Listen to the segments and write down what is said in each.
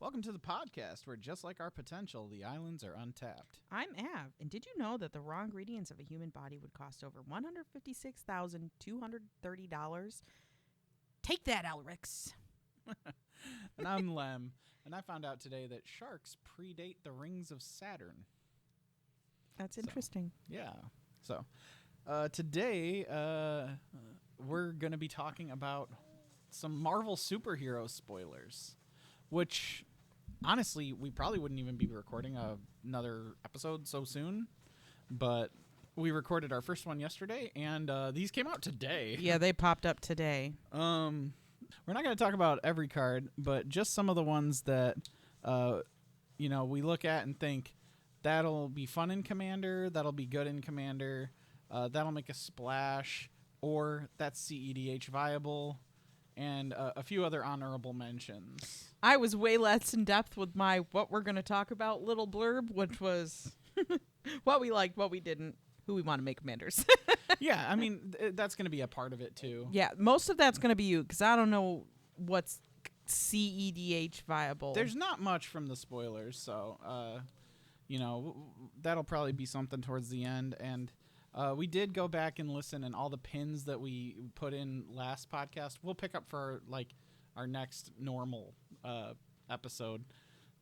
Welcome to the podcast where, just like our potential, the islands are untapped. I'm Av, and did you know that the raw ingredients of a human body would cost over $156,230? Take that, Elrix. And I'm Lem, and I found out today that sharks predate the rings of Saturn. That's interesting. So today we're going to be talking about some Marvel superhero spoilers, which honestly we probably wouldn't even be recording another episode so soon, but we recorded our first one yesterday, and these came out today. Yeah, they popped up today. We're not going to talk about every card, but just some of the ones that we look at and think that'll be fun in Commander, that'll be good in Commander, that'll make a splash, or that's CEDH viable, and a few other honorable mentions. I was way less in depth with my what we're going to talk about little blurb, which was what we liked, what we didn't, who we want to make commanders. Yeah, I mean, that's going to be a part of it, too. Yeah, most of that's going to be you, because I don't know what's CEDH viable. There's not much from the spoilers, so, that'll probably be something towards the end, and we did go back and listen, and all the pins that we put in last podcast, we'll pick up for our next normal episode.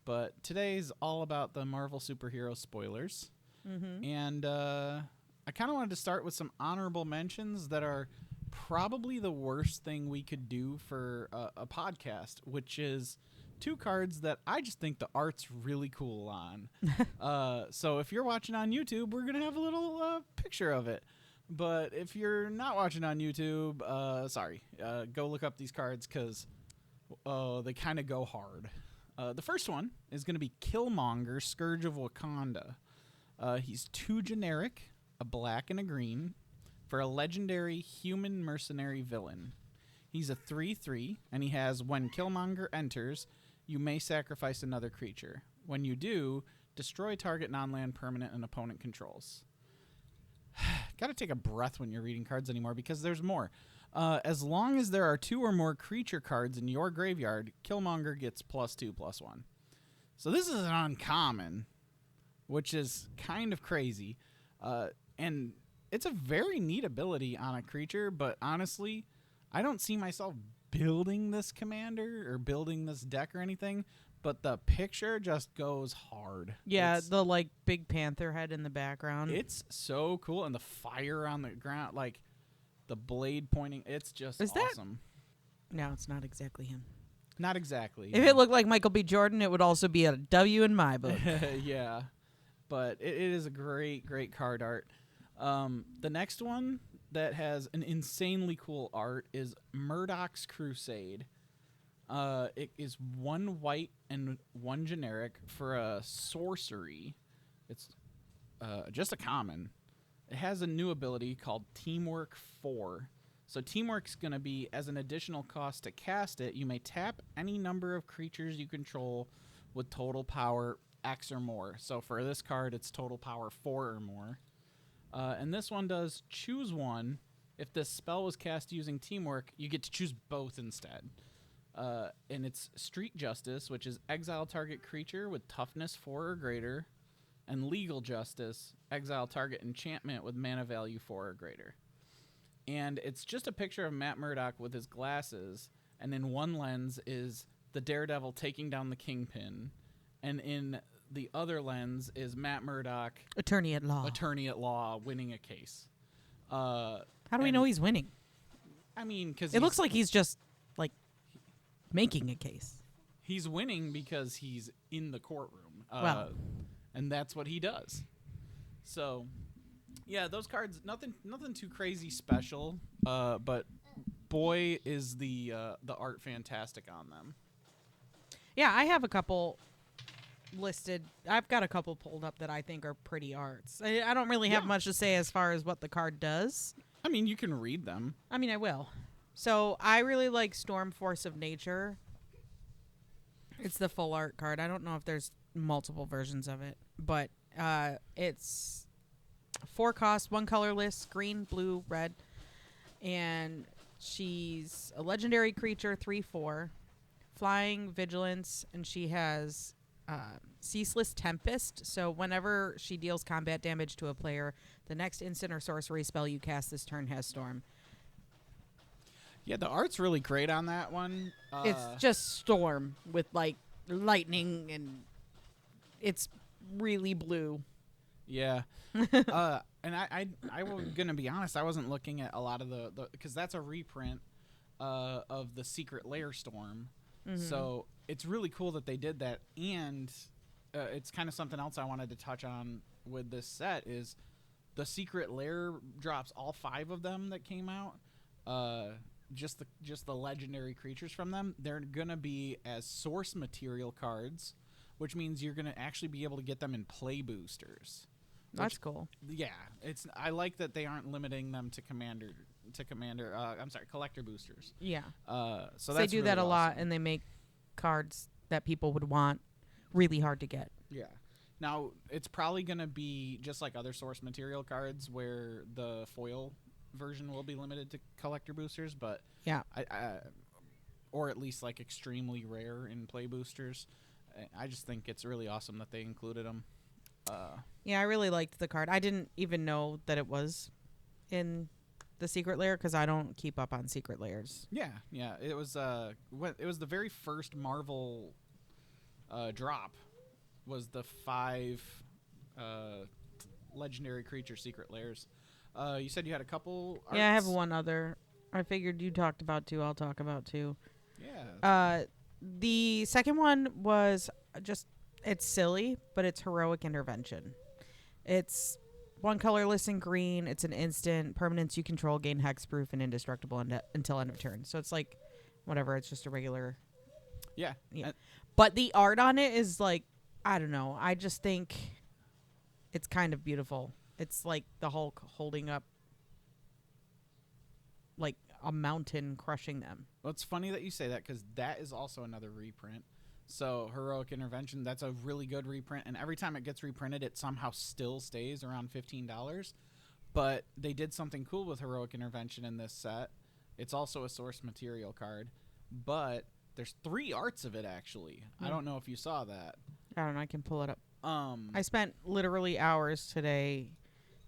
But today's all about the Marvel superhero spoilers. Mm-hmm. And I kind of wanted to start with some honorable mentions that are probably the worst thing we could do for a podcast, which is two cards that I just think the art's really cool on. So if you're watching on YouTube, we're going to have a little picture of it. But if you're not watching on YouTube, sorry, go look up these cards because they kind of go hard. The first one is going to be Killmonger, Scourge of Wakanda. He's 2 generic, a black and a green, for a legendary human mercenary villain. He's a 3/3, and he has, when Killmonger enters, you may sacrifice another creature. When you do, destroy target non-land permanent an opponent controls. Gotta take a breath when you're reading cards anymore because there's more. As long as there are 2 or more creature cards in your graveyard, Killmonger gets +2/+1. So this is an uncommon, which is kind of crazy. And it's a very neat ability on a creature, but honestly, I don't see myself building this commander or building this deck or anything, but the picture just goes hard. Yeah, the big panther head in the background. It's so cool, and the fire on the ground, the blade pointing, it's just awesome. No, it's not exactly him. Not exactly. If it looked like Michael B. Jordan, it would also be a W in my book. Yeah, but it is a great, great card art. The next one that has an insanely cool art is Murdoch's Crusade. It is 1 white and 1 generic for a sorcery. It's just a common. It has a new ability called Teamwork 4. So Teamwork's going to be, as an additional cost to cast it, you may tap any number of creatures you control with total power X or more. So for this card, it's total power 4 or more. And this one does choose one. If this spell was cast using Teamwork, you get to choose both instead. And it's Street Justice, which is exile target creature with toughness 4 or greater, and Legal Justice, exile target enchantment with mana value 4 or greater. And it's just a picture of Matt Murdock with his glasses, and in one lens is the Daredevil taking down the Kingpin, and in the other lens is Matt Murdock, Attorney at law, winning a case. How do we know he's winning? I mean, because it looks like he's just making a case. He's winning because he's in the courtroom. And that's what he does. So, yeah, those cards, nothing too crazy special. But boy, is the art fantastic on them. Yeah, I have a couple listed. I've got a couple pulled up that I think are pretty arts. I don't really have much to say as far as what the card does. I mean, you can read them. I mean, I will. So I really like Storm Force of Nature. It's the full art card. I don't know if there's multiple versions of it, but it's 4 costs, 1 colorless, green, blue, red, and she's a legendary creature, 3/4. flying, vigilance, and she has ceaseless tempest. So whenever she deals combat damage to a player, the next instant or sorcery spell you cast this turn has storm. Yeah, the art's really great on that one. It's just storm with like lightning, and it's really blue. Yeah. And I was gonna be honest, I wasn't looking at a lot of the because that's a reprint of the Secret Lair Storm. Mm-hmm. So it's really cool that they did that, and it's kind of something else I wanted to touch on with this set is the Secret Lair drops, all 5 of them that came out. Just the legendary creatures from them, they're gonna be as source material cards, which means you're gonna actually be able to get them in play boosters. That's cool. Yeah, I like that they aren't limiting them to collector boosters. Yeah. So they that's do really that a lot, awesome. and they make cards that people would want really hard to get. Yeah. Now it's probably gonna be just like other source material cards, where the foil version will be limited to collector boosters, but yeah, or at least like extremely rare in play boosters. I just think it's really awesome that they included them. Yeah, I really liked the card. I didn't even know that it was in the Secret Lair because I don't keep up on Secret Lairs. Yeah, it was the very first Marvel drop was the 5 legendary creature Secret Lairs. You said you had a couple arts? Yeah, I have one other. I figured you talked about 2. I'll talk about 2. Yeah. The second one was just, it's silly, but it's Heroic Intervention. It's 1 colorless and green. It's an instant. Permanents you control gain hexproof and indestructible until end of turn. So it's like, whatever. It's just a regular. Yeah. But the art on it is like, I don't know. I just think it's kind of beautiful. It's like the Hulk holding up like a mountain, crushing them. Well, it's funny that you say that because that is also another reprint. So Heroic Intervention, that's a really good reprint, and every time it gets reprinted, it somehow still stays around $15. But they did something cool with Heroic Intervention in this set. It's also a source material card, but there's 3 arts of it actually. I don't know if you saw that. I don't know. I can pull it up. I spent literally hours today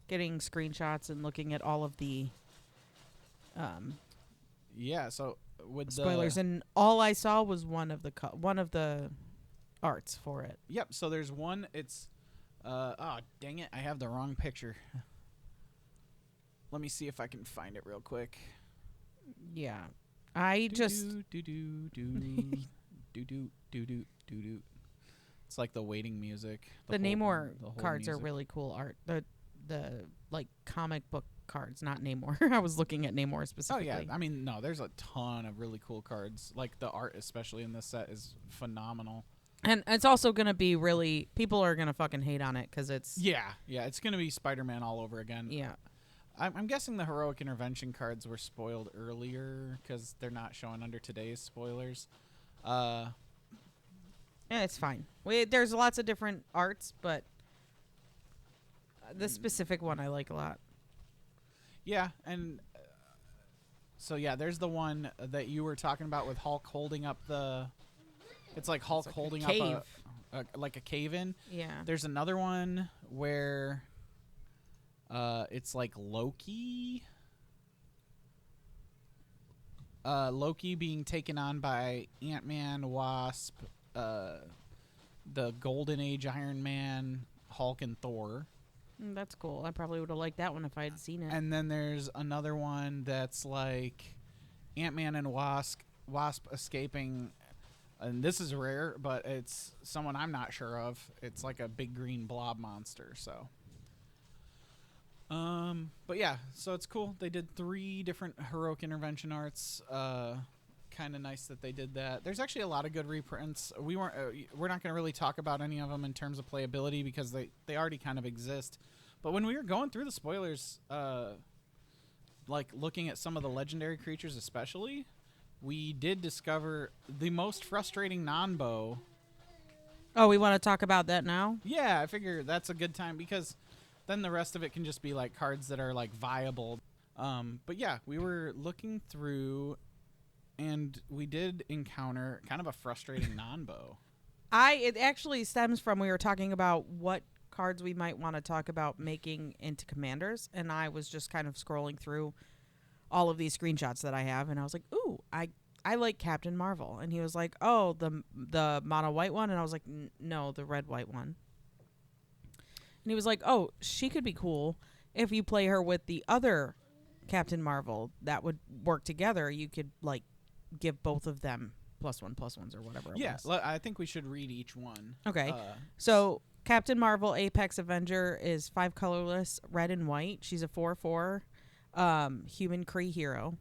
getting screenshots and looking at all of the yeah, so with spoilers, and all I saw was one of the arts for it. Yep, so there's one, it's oh dang it, I have the wrong picture. Let me see if I can find it real quick. Yeah. I just it's like the waiting music. The Namor cards music. are really cool art. The like comic book cards, not Namor. I was looking at Namor specifically. Oh yeah, I mean no, there's a ton of really cool cards. Like the art, especially in this set, is phenomenal. And it's also gonna be really, people are gonna fucking hate on it because it's it's gonna be Spider-Man all over again. Yeah. I'm guessing the Heroic Intervention cards were spoiled earlier because they're not showing under today's spoilers. Yeah, it's fine. There's lots of different arts, but the specific one I like a lot. Yeah, and so yeah, there's the one that you were talking about with Hulk holding up the. It's like Hulk holding up like a cave in. Yeah. There's another one where it's like Loki. Loki being taken on by Ant-Man, Wasp, the Golden Age Iron Man, Hulk, and Thor. That's cool. I probably would have liked that one if I had seen it. And then there's another one that's like Ant-Man and Wasp escaping, and this is rare, but it's someone I'm not sure of. It's like a big green blob monster, so. But yeah, so it's cool. They did 3 different Heroic Intervention arts. Kind of nice that they did that. There's actually a lot of good reprints. We're not going to really talk about any of them in terms of playability because they already kind of exist. But when we were going through the spoilers, like looking at some of the legendary creatures especially, we did discover the most frustrating non-bow. Oh, we want to talk about that now? Yeah, I figure that's a good time because then the rest of it can just be like cards that are like viable. But yeah, we were looking through And we did encounter kind of a frustrating non-bow. It actually stems from we were talking about what cards we might want to talk about making into commanders, and I was just kind of scrolling through all of these screenshots that I have, and I was like, ooh, I like Captain Marvel. And he was like, oh, the mono white one, and I was like, no, the red white one. And he was like, oh, she could be cool if you play her with the other Captain Marvel. That would work together. You could like give both of them +1/+1s or whatever it was. I think we should read each one. Okay. So Captain Marvel Apex Avenger is 5 colorless, red and white. She's a 4/4 human Kree hero.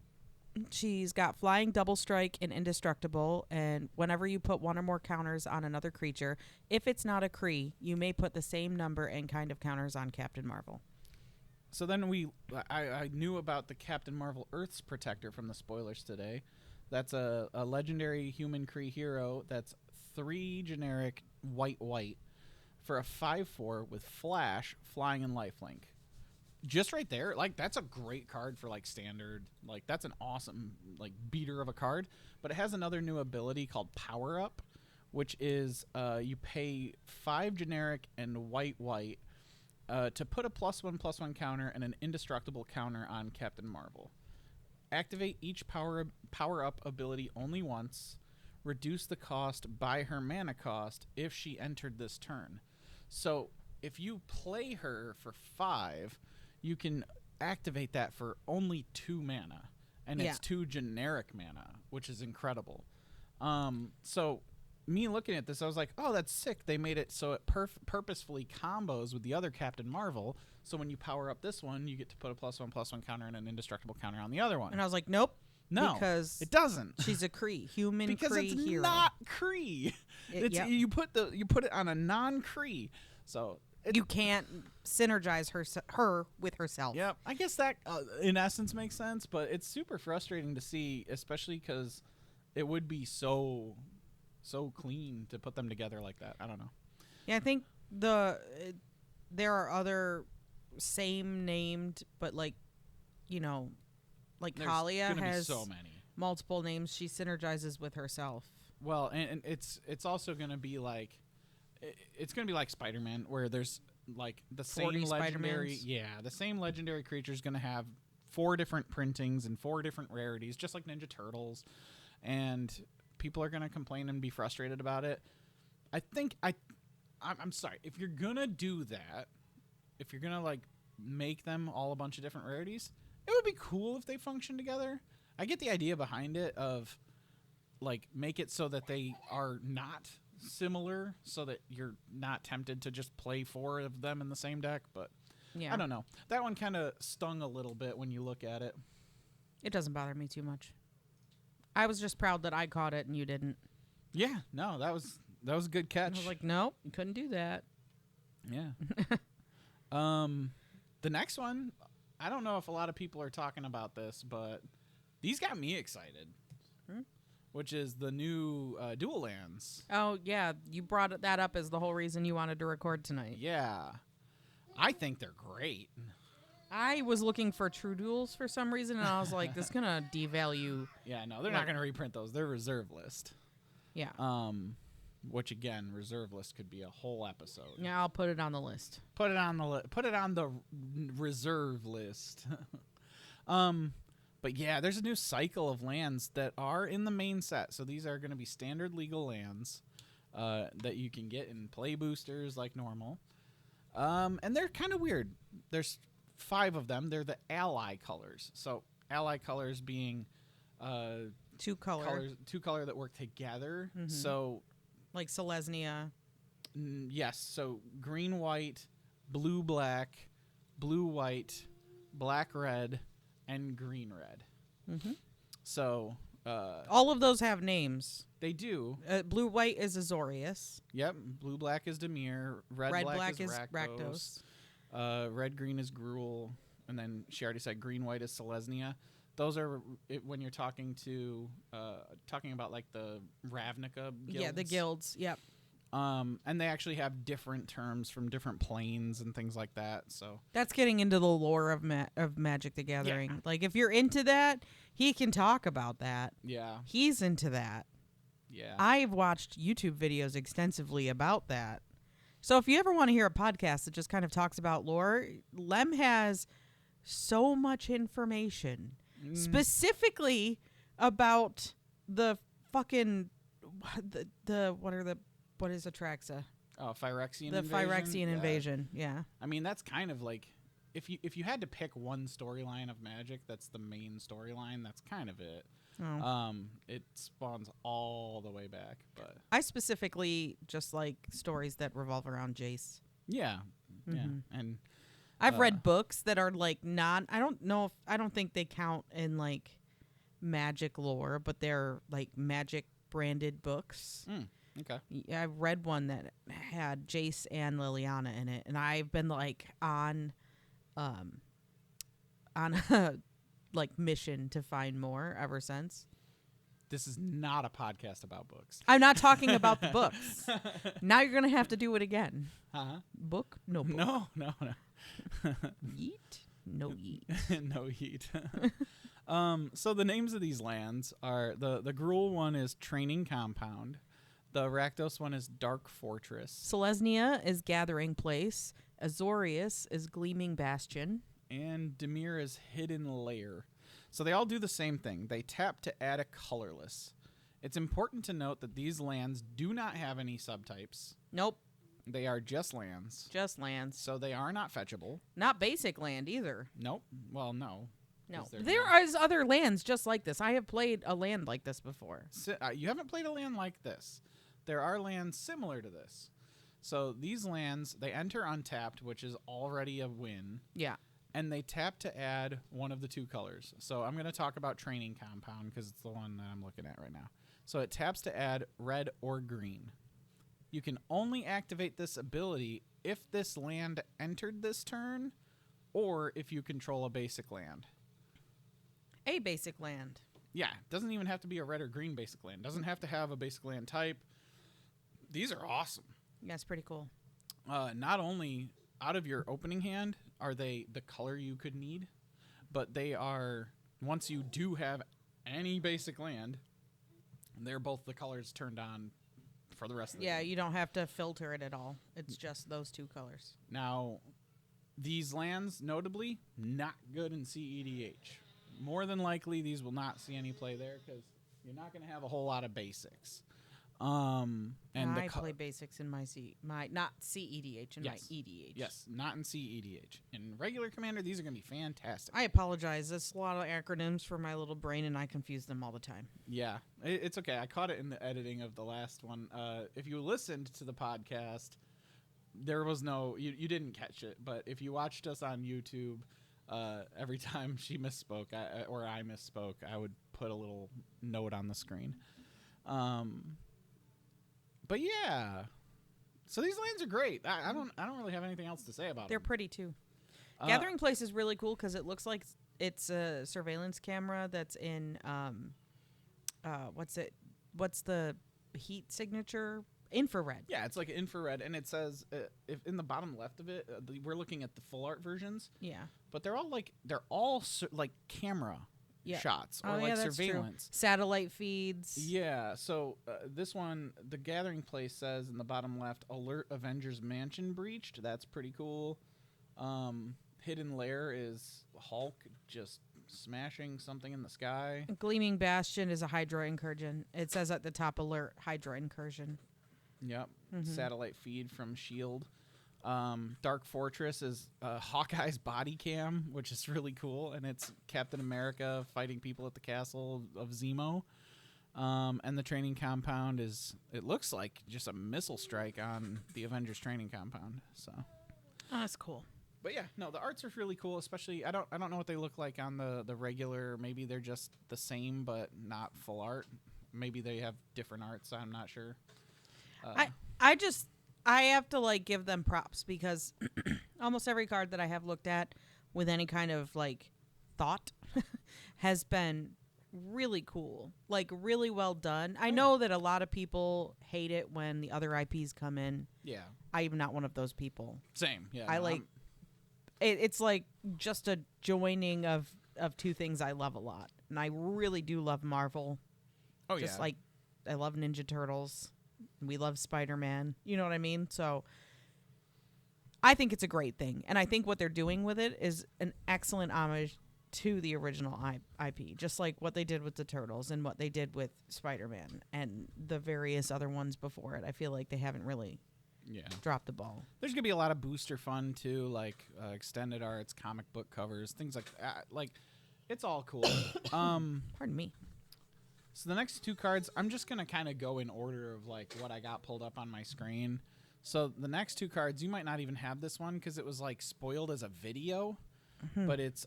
She's got flying, double strike, and indestructible. And whenever you put one or more counters on another creature, if it's not a Kree, you may put the same number and kind of counters on Captain Marvel. So then I knew about the Captain Marvel Earth's Protector from the spoilers today. That's a legendary human Kree hero that's 3 generic white for a 5/4 with flash, flying, and lifelink. Just right there, like that's a great card for like standard. Like that's an awesome like beater of a card. But it has another new ability called Power Up, which is you pay 5 generic and white to put a +1/+1 counter and an indestructible counter on Captain Marvel. Activate each power up ability only once. Reduce the cost by her mana cost if she entered this turn. So if you play her for 5, you can activate that for only 2 mana, and it's 2 generic mana, which is incredible. So me looking at this, I was like, oh, that's sick. They made it so it purposefully combos with the other Captain Marvel. So when you power up this one, you get to put a +1/+1 counter and an indestructible counter on the other one. And I was like, nope. No, because it doesn't. She's a Kree, human because Kree it's hero. not Kree. You put it on a non-Kree. So you can't synergize her with herself. Yeah, I guess that in essence makes sense, but it's super frustrating to see, especially because it would be so clean to put them together like that. I don't know. Yeah, I think there are other same named, but like, like There's Kalia has so many multiple names. She synergizes with herself. Well, and it's also going to be like it's going to be like Spider-Man, where there's like the same legendary the same legendary creature is going to have 4 different printings and 4 different rarities, just like Ninja Turtles, and people are going to complain and be frustrated about it. I think I'm sorry, if you're going to do that, if you're going to like make them all a bunch of different rarities, it would be cool if they function together. I get the idea behind it of like make it so that they are not similar, so that you're not tempted to just play 4 of them in the same deck, but I don't know. That one kind of stung a little bit when you look at it. It doesn't bother me too much. I was just proud that I caught it and you didn't. Yeah, no, that was a good catch. And I was like, nope, you couldn't do that. Yeah. The next one, I don't know if a lot of people are talking about this, but these got me excited. Which is the new Dual Lands. Oh, yeah. You brought that up as the whole reason you wanted to record tonight. Yeah. I think they're great. I was looking for True Duels for some reason, and I was like, this is going to devalue. Yeah, no, they're not going to reprint those. They're reserve list. Yeah. Which, again, reserve list could be a whole episode. Yeah, I'll put it on the list. Put it on the reserve list. But yeah, there's a new cycle of lands that are in the main set. So these are going to be standard legal lands that you can get in play boosters like normal. And they're kind of weird. There's 5 of them. They're the ally colors. So ally colors being 2 color that work together. Mm-hmm. So like Selesnya. Yes. So green, white, blue, black, blue, white, black, red, and green red. Mm-hmm. So all of those have names. They do. Blue white is Azorius. Yep. Blue black is Dimir. Red black is Rakdos. Red green is Gruul, and then she already said green white is Selesnya. Those are when you're talking about like the Ravnica guilds. Yeah, the guilds. Yep. And they actually have different terms from different planes and things like that. So That's getting into the lore of Magic the Gathering. Like, if you're into that, he can talk about that. yeah, He's into that. yeah. I've watched YouTube videos extensively about that. So if you ever want to hear a podcast that just kind of talks about lore, Lem has so much information, specifically about the fucking what is Atraxa? Oh, Phyrexian The invasion. Phyrexian invasion. Yeah. I mean, that's kind of like if you had to pick one storyline of Magic, that's the main storyline. That's kind of it. Oh. It spawns all the way back, but I specifically just like stories that revolve around Jace. yeah, and I've read books that are like I don't think they count in like Magic lore, but they're like Magic branded books. okay. I read one that had Jace and Liliana in it, and I've been like on a like mission to find more ever since. This is not a podcast about books. I'm not talking about the books. Now you're gonna have to do it again. Book? No book. No. Yeet? No yeet. No yeet. So the names of these lands are the Gruul one is Training Compound. The Rakdos one is Dark Fortress. Selesnya is Gathering Place. Azorius is Gleaming Bastion. And Dimir is Hidden Lair. So they all do the same thing. They tap to add a colorless. It's important to note that these lands do not have any subtypes. Nope. They are just lands. Just lands. So they are not fetchable. Not basic land either. Nope. Well, no. No. There are other lands just like this. I have played a land like this before. You haven't played a land like this. There are lands similar to this. So these lands, they enter untapped, which is already a win. Yeah. And they tap to add one of the two colors. So I'm going to talk about Training Compound because it's the one that I'm looking at right now. So it taps to add red or green. You can only activate this ability if this land entered this turn or if you control a basic land. A basic land. Yeah, it doesn't even have to be a red or green basic land. It doesn't have to have a basic land type. These are awesome. Yeah, it's pretty cool. Not only out of your opening hand are they the color you could need, but they are, once you do have any basic land, they're both the colors turned on for the rest of the game. Yeah, you don't have to filter it at all. It's just those two colors. Now, these lands, notably, not good in CEDH. More than likely, these will not see any play there because you're not going to have a whole lot of basics. And I play basics in my not CEDH in my EDH. Yes, not in CEDH. In regular Commander, these are going to be fantastic. I apologize. There's a lot of acronyms for my little brain, and I confuse them all the time. Yeah, it's okay. I caught it in the editing of the last one. If you listened to the podcast, there was no... You didn't catch it, but if you watched us on YouTube, every time she misspoke, or I misspoke, I would put a little note on the screen. But yeah, so these lands are great. I don't really have anything else to say about them. They're pretty too. Gathering Place is really cool because it looks like it's a surveillance camera that's in what's the heat signature? Infrared. Yeah, it's like infrared, and it says if in the bottom left of it, we're looking at the full art versions. Yeah, but they're all like camera. Yeah. Shots or like surveillance. Satellite feeds. Yeah, so this one, the Gathering Place says in the bottom left, alert Avengers Mansion breached. That's pretty cool. Hidden Lair is Hulk just smashing something in the sky. Gleaming Bastion is a Hydra incursion. It says at the top, alert Hydra incursion. Yep. Satellite feed from S.H.I.E.L.D. Dark Fortress is Hawkeye's body cam, which is really cool, and it's Captain America fighting people at the castle of Zemo. And the Training Compound is, it looks like just a missile strike on the Avengers Training Compound. So, that's cool. But yeah, no, the arts are really cool. Especially, I don't know what they look like on the regular. Maybe they're just the same, but not full art. Maybe they have different arts. I'm not sure. I have to like give them props because almost every card that I have looked at with any kind of like thought has been really cool. Like, really well done. I know that a lot of people hate it when the other IPs come in. Yeah. I'm not one of those people. Same. Yeah. I like it's like just a joining of two things I love a lot. And I really do love Marvel. Oh, just yeah. like I love Ninja Turtles. We love Spider-Man. You know what I mean? So I think it's a great thing. And I think what they're doing with it is an excellent homage to the original IP. Just like what they did with the Turtles and what they did with Spider-Man and the various other ones before it. I feel like they haven't really dropped the ball. There's going to be a lot of booster fun, too, like extended arts, comic book covers, things like that. Like, it's all cool. Pardon me. So the next two cards, I'm just going to kind of go in order of, like, what I got pulled up on my screen. So the next two cards, you might not even have this one because it was, like, spoiled as a video. Mm-hmm. But it's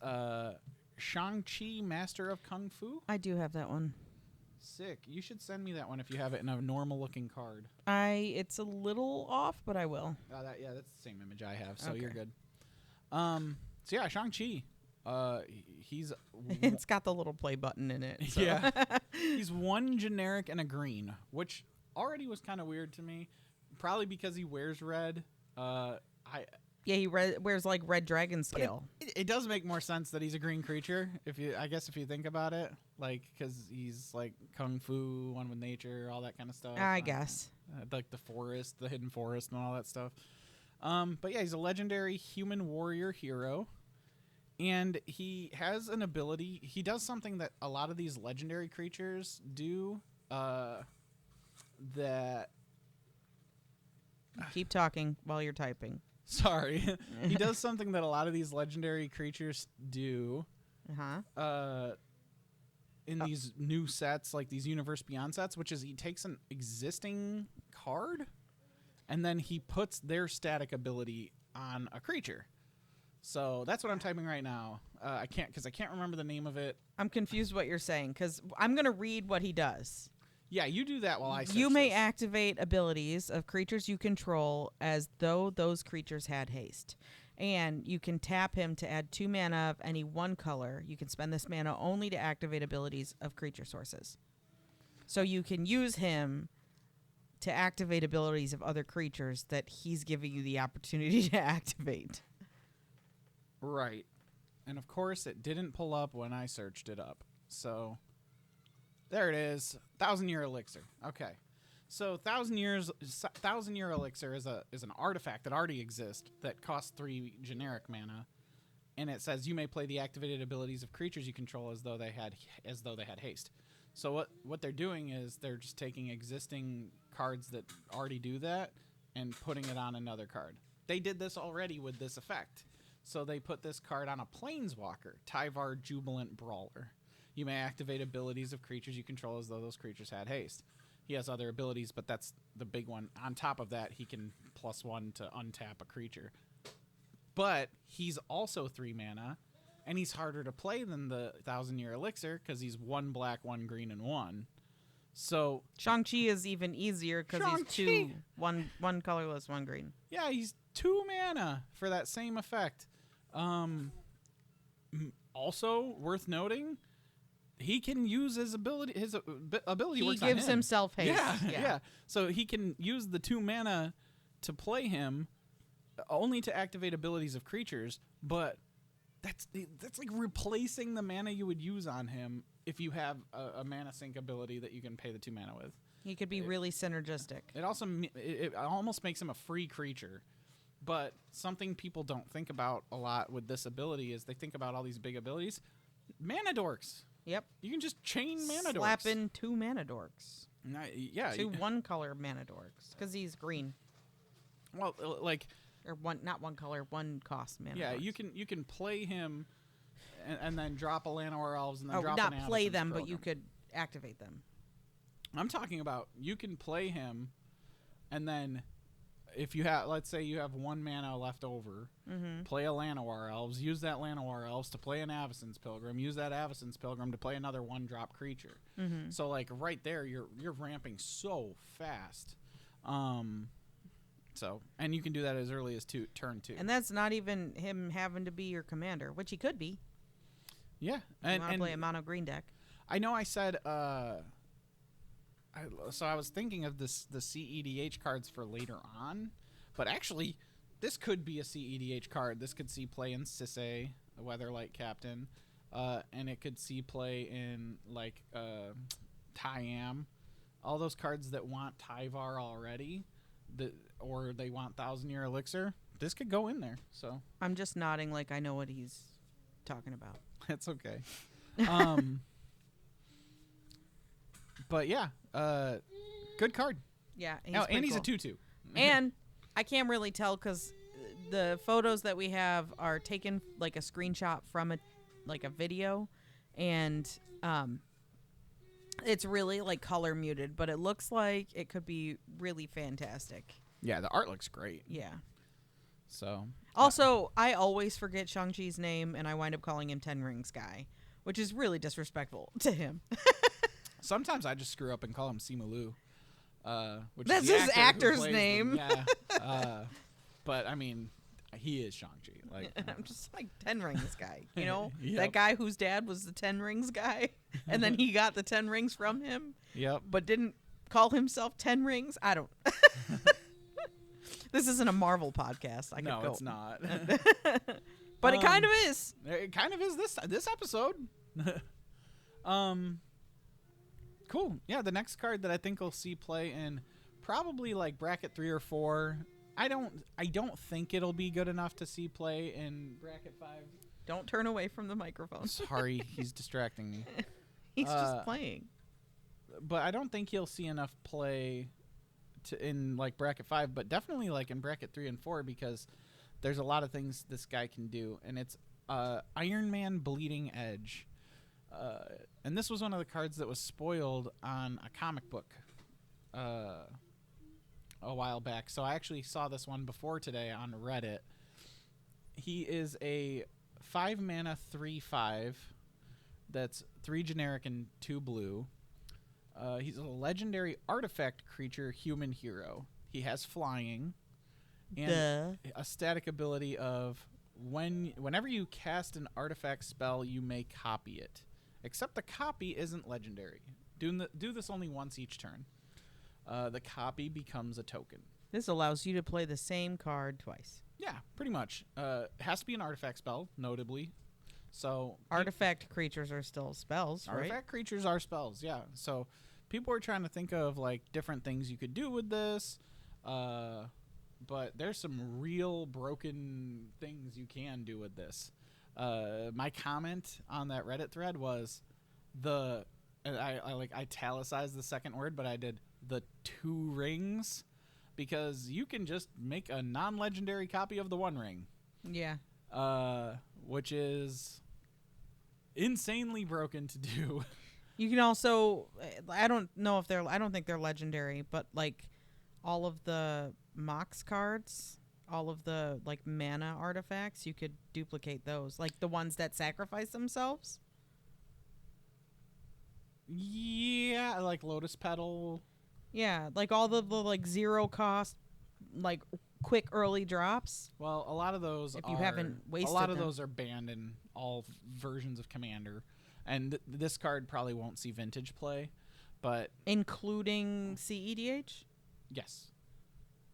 Shang-Chi, Master of Kung Fu. I do have that one. Sick. You should send me that one if you have it in a normal-looking card. It's a little off, but I will. That's the same image I have, so Okay. you're good. So yeah, Shang-Chi. He's It's got the little play button in it. So. yeah. He's one generic and a green, which already was kind of weird to me. Probably because he wears red. Yeah, he wears like red dragon scale. It does make more sense that he's a green creature if you think about it, like because he's like kung fu, one with nature, all that kind of stuff. I guess like the forest, the hidden forest, and all that stuff. But yeah, he's a legendary human warrior hero, and he has an ability. He does something that a lot of these legendary creatures do. That keep talking while you're typing. Sorry. He does something that a lot of these legendary creatures do. In these new sets, like these Universe Beyond sets, which is he takes an existing card and then he puts their static ability on a creature. So that's what I'm typing right now. I can't remember the name of it. I'm confused what you're saying because I'm going to read what he does. Yeah, you do that while I search You may this. activate abilities of creatures you control as though those creatures had haste. And you can tap him to add 2 mana of any one color. You can spend this mana only to activate abilities of creature sources. So you can use him to activate abilities of other creatures that he's giving you the opportunity to activate. Right. And of course, it didn't pull up when I searched it up. So there it is. 1,000-year elixir. Okay. So 1,000-year elixir is an artifact that already exists that costs 3 generic mana, and it says you may play the activated abilities of creatures you control as though they had haste. So what they're doing is they're just taking existing cards that already do that and putting it on another card. They did this already with this effect. So they put this card on a Planeswalker, Tyvar Jubilant Brawler. You may activate abilities of creatures you control as though those creatures had haste. He has other abilities, but that's the big one. On top of that, he can +1 to untap a creature. But he's also 3 mana, and he's harder to play than the 1,000-year elixir because he's 1 black, 1 green, and 1. So Shang-Chi is even easier because he's 2, one colorless, 1 green. Yeah, he's 2 mana for that same effect. Also worth noting, he can use his ability. His ability He works gives on him. himself haste. Yeah. So he can use the 2 mana to play him, only to activate abilities of creatures. But that's like replacing the mana you would use on him if you have a mana sink ability that you can pay the 2 mana with. He could be really synergistic. It also it almost makes him a free creature. But something people don't think about a lot with this ability is they think about all these big abilities. Mana dorks. Yep. You can just chain mana dorks. Slap in 2 mana dorks. Yeah. 2 one-color mana dorks. Because he's green. Well, like... Or not one color, 1 cost mana Yeah, dorks. you can play him and then drop a Llanowar Elves and then drop not an play Avacyn's them, but Pilgrim. you could activate them. I'm talking about you can play him and then if you have, let's say you have 1 mana left over, play a Llanowar Elves, use that Llanowar Elves to play an Avacyn's Pilgrim, use that Avacyn's Pilgrim to play another 1-drop creature. So like right there, you're ramping so fast. So and you can do that as early as turn 2. And that's not even him having to be your commander, which he could be. Yeah, And play a mono green deck. I know I said so I was thinking of the CEDH cards for later on, but actually this could be a CEDH card. This could see play in Sisay, a Weatherlight Captain, and it could see play in like Tyam. All those cards that want Tyvar already, or they want 1,000-Year Elixir, this could go in there. So I'm just nodding like I know what he's talking about. That's okay. But yeah, good card. Yeah, And he's cool. a 2/2. And I can't really tell because the photos that we have are taken like a screenshot from a video, and it's really like color muted, but it looks like it could be really fantastic. Yeah, the art looks great. Yeah. So also, I always forget Shang-Chi's name, and I wind up calling him Ten Rings Guy, which is really disrespectful to him. sometimes I just screw up and call him Simu Liu, which That's is the his actor who actor's plays name. Yeah. But I mean, he is Shang-Chi. Like I'm just like Ten Rings Guy, you know, Yep. that guy whose dad was the Ten Rings Guy, and then he got the 10 rings from him. Yep. But didn't call himself 10 Rings. I don't. This isn't a Marvel podcast. No, it's not. But it kind of is. It kind of is this episode. Cool. Yeah, the next card that I think we'll see play in probably like bracket 3 or 4. I don't think it'll be good enough to see play in bracket 5. Don't turn away from the microphone. Sorry, he's distracting me. He's just playing. But I don't think he'll see enough play in like bracket 5, but definitely like in bracket 3 and 4, because there's a lot of things this guy can do, and it's Iron Man Bleeding Edge. And this was one of the cards that was spoiled on a comic book a while back. So I actually saw this one before today on Reddit. He is a 5-mana 3/5 that's 3 generic and 2 blue. He's a legendary artifact creature human hero. He has flying and a static ability of whenever you cast an artifact spell, you may copy it. Except the copy isn't legendary. Do this only once each turn. The copy becomes a token. This allows you to play the same card twice. Yeah, pretty much. It has to be an artifact spell, notably. So Artifact creatures are still spells, right? Artifact creatures are spells, yeah. So people were trying to think of like different things you could do with this, but there's some real broken things you can do with this. My comment on that Reddit thread was I like italicized the second word, but I did the 2 rings, because you can just make a non-legendary copy of the 1 ring. Yeah. Which is insanely broken to do. You can also, I don't think they're legendary, but like all of the Mox cards, all of the like mana artifacts, you could duplicate those, like the ones that sacrifice themselves. Yeah, like Lotus Petal. Yeah, like all the like 0 cost, like quick early drops. Well, a lot of those if you haven't wasted a lot of them. those are banned in all versions of Commander, and this card probably won't see vintage play, but including CEDH. Yes.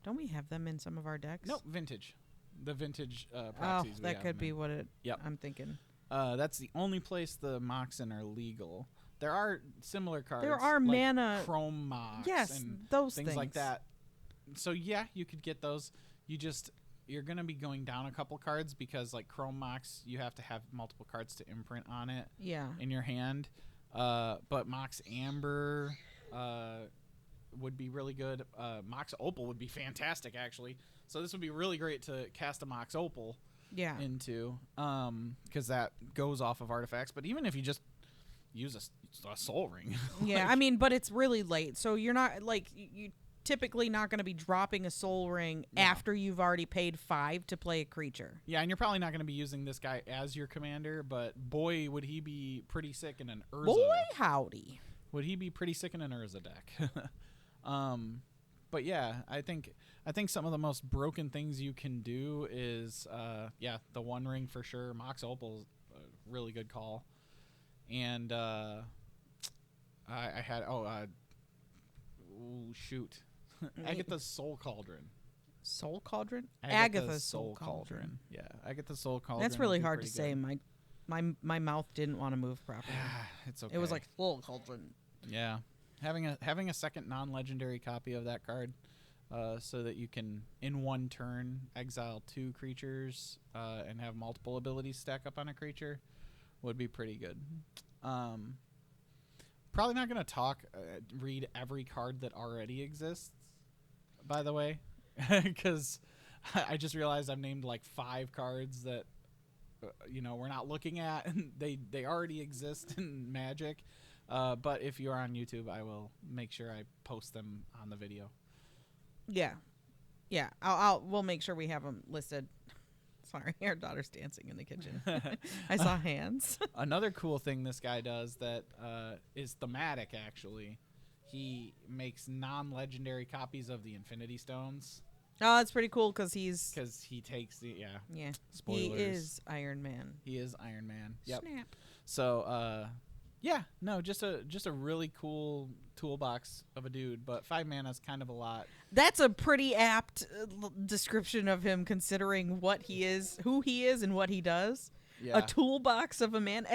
Don't we have them in some of our decks? Nope, vintage. The vintage proxies. Oh, that could be what it. Yep. I'm thinking. That's the only place the Moxen are legal. There are similar cards. There are like mana Chrome Mox. Yes, and those things like that. So yeah, you could get those. You're gonna be going down a couple cards, because like Chrome Mox, you have to have multiple cards to imprint on it. Yeah. In your hand, but Mox Amber would be really good. Mox Opal would be fantastic, actually. So this would be really great to cast a Mox Opal. Yeah. Into, because that goes off of artifacts. But even if you just use a Soul Ring. Yeah, I mean, but it's really late, so you're not like you typically not going to be dropping a Soul Ring after you've already paid 5 to play a creature. Yeah, and you're probably not going to be using this guy as your commander, but boy, would he be pretty sick in an Urza. Boy, howdy. Would he be pretty sick in an Urza deck? But yeah, I think some of the most broken things you can do is the 1 ring for sure. Mox Opal's a really good call, and I had shoot. Agatha's Soul Cauldron. Soul Cauldron? Agatha's Soul Cauldron. Yeah, Agatha's Soul Cauldron. That's really would be hard to pretty say. good. My mouth didn't want to move properly. It's okay. It was like Soul Cauldron. yeah, having a second non-legendary copy of that card, so that you can in one turn exile 2 creatures and have multiple abilities stack up on a creature, would be pretty good. Probably not going to read every card that already exists, by the way, because I just realized I've named like 5 cards that we're not looking at, and they already exist in Magic. But if you are on YouTube, I will make sure I post them on the video. Yeah. We'll make sure we have them listed. Sorry, our daughter's dancing in the kitchen. I saw hands. Another cool thing this guy does that is thematic, actually. He makes non-legendary copies of the Infinity Stones. Oh, that's pretty cool because he takes the Spoilers. He is Iron Man. He is Iron Man. Yep. Snap. So just a really cool toolbox of a dude, but 5 mana is kind of a lot. That's a pretty apt description of him, considering what he is, who he is, and what he does. Yeah. A toolbox of a man,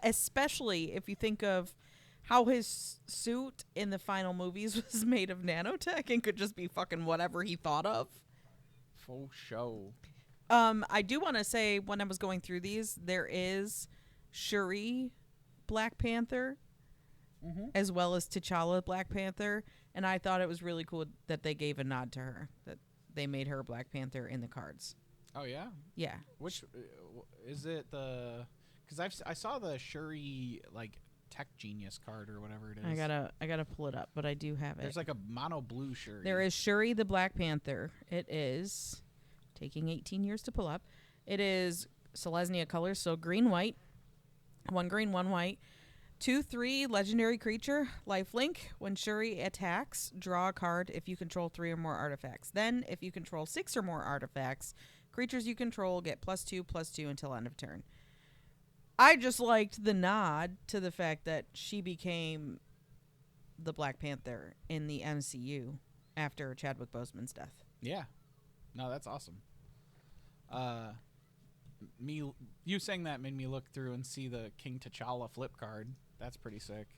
especially if you think of how his suit in the final movies was made of nanotech and could just be fucking whatever he thought of. For sure. I do want to say, when I was going through these, there is Shuri Black Panther, as well as T'Challa Black Panther, and I thought it was really cool that they gave a nod to her, that they made her Black Panther in the cards. Oh yeah. Yeah. Which is it? Because I saw the Shuri like Tech Genius card or whatever it is. I gotta pull it up, but I do have it. There's like a mono blue Shuri. There is Shuri the Black Panther. It is taking 18 years to pull up. It is Selesnya colors, so green white, 1 green, 1 white. 2/3 legendary creature, lifelink. When Shuri attacks, draw a card if you control 3 or more artifacts. Then, if you control 6 or more artifacts, creatures you control get +2/+2 until end of turn. I just liked the nod to the fact that she became the Black Panther in the MCU after Chadwick Boseman's death. Yeah. No, that's awesome. You saying that made me look through and see the King T'Challa flip card. That's pretty sick.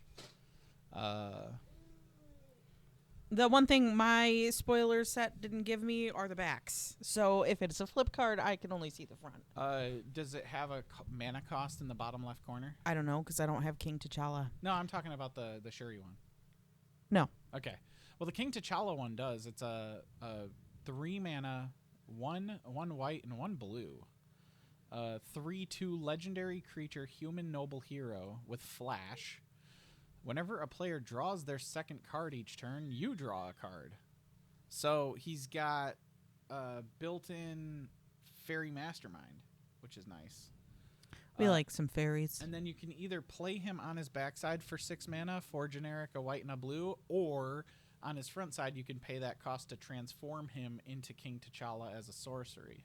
The one thing my spoiler set didn't give me are the backs. So if it's a flip card, I can only see the front. Does it have a mana cost in the bottom left corner? I don't know, because I don't have King T'Challa. No, I'm talking about the Shuri one. No. Okay. Well, the King T'Challa one does. It's a 3 mana, 1 white and 1 blue. 3/2 legendary creature, human noble hero with flash. Whenever a player draws their second card each turn, you draw a card. So he's got built-in Fairy Mastermind, which is nice. We like some fairies. And then you can either play him on his backside for 6 mana, 4 generic, a white and a blue, or on his front side you can pay that cost to transform him into King T'Challa as a sorcery.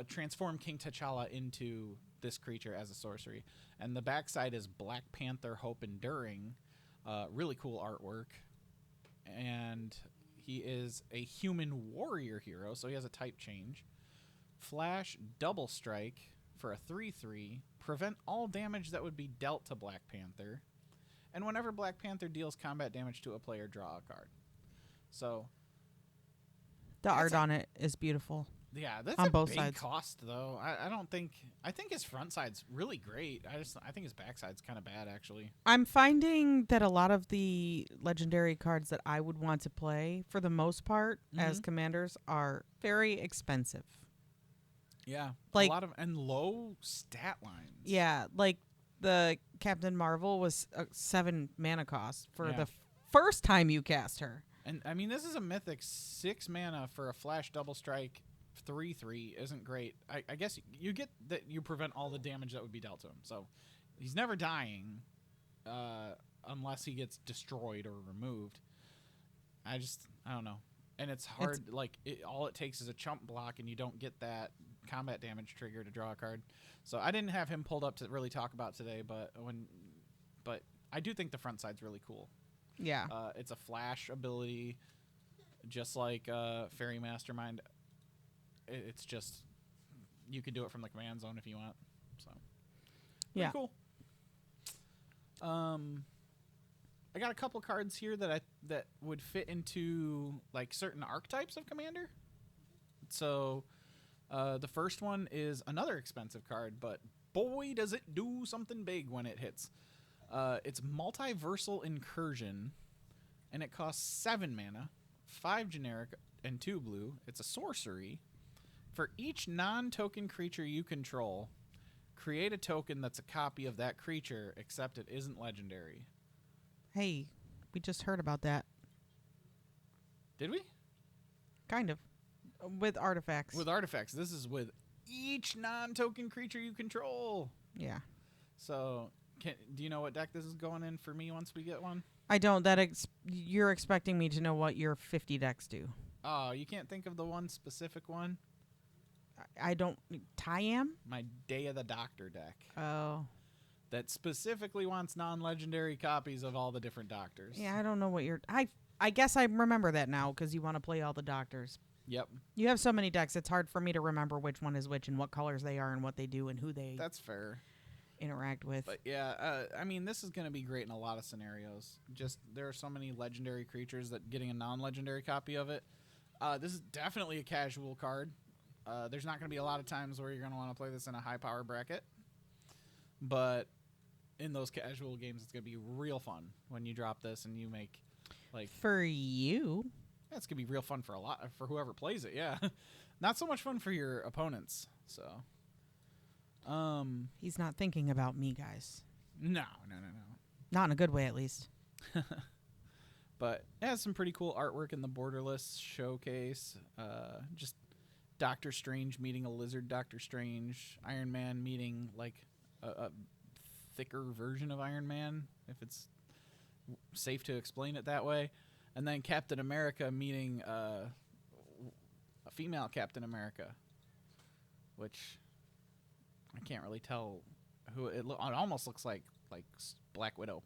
Transform King T'Challa into this creature as a sorcery. And the backside is Black Panther Hope Enduring. Really cool artwork. And he is a human warrior hero, so he has a type change. Flash Double Strike for a 3/3. Prevent all damage that would be dealt to Black Panther. And whenever Black Panther deals combat damage to a player, draw a card. So the art on it is beautiful. Yeah, that's on a both big sides. cost, though. I think his front side's really great. I think his back side's kind of bad, actually. I'm finding that a lot of the legendary cards that I would want to play, for the most part, as commanders, are very expensive. Yeah, like a lot of and low stat lines. Yeah, like the Captain Marvel was a 7 mana cost for Yeah. the first time you cast her. And I mean, this is a mythic 6 mana for a flash double strike. 3/3 isn't great. I guess you get that you prevent all the damage that would be dealt to him. So he's never dying unless he gets destroyed or removed. I don't know. And it's hard. All it takes is a chump block, and you don't get that combat damage trigger to draw a card. So I didn't have him pulled up to really talk about today, but I do think the front side's really cool. Yeah. It's a flash ability, just like Fairy Mastermind. It's just you can do it from the command zone if you want. So Yeah. cool. I got a couple cards here that would fit into like certain archetypes of commander. So the first one is another expensive card, but boy does it do something big when it hits. It's Multiversal Incursion, and it costs 7 mana, 5 generic, and 2 blue. It's a sorcery. For each non-token creature you control, create a token that's a copy of that creature, except it isn't legendary. Hey, we just heard about that. Did we? Kind of. With artifacts. With artifacts. This is with each non-token creature you control. Yeah. So, do you know what deck this is going in for me once we get one? I don't. You're expecting me to know what your 50 decks do. Oh, you can't think of the one specific one? I don't. Tyam? My Day of the Doctor deck. Oh. That specifically wants non-legendary copies of all the different doctors. Yeah, I don't know what you're... I guess I remember that now because you want to play all the doctors. Yep. You have so many decks, it's hard for me to remember which one is which and what colors they are and what they do and who they That's fair. interact with. But yeah, I mean, this is going to be great in a lot of scenarios. Just there are so many legendary creatures that getting a non-legendary copy of it. This is definitely a casual card. There's not going to be a lot of times where you're going to want to play this in a high power bracket. But in those casual games, it's going to be real fun when you drop this and you make like... For you... Yeah, it's gonna be real fun for whoever plays it. Yeah, not so much fun for your opponents. So, he's not thinking about me, guys. No. Not in a good way, at least. But it has some pretty cool artwork in the Borderless showcase. Just Doctor Strange meeting a lizard Doctor Strange, Iron Man meeting like a thicker version of Iron Man, if it's safe to explain it that way. And then Captain America meeting a female Captain America, which I can't really tell who it almost looks like Black Widow.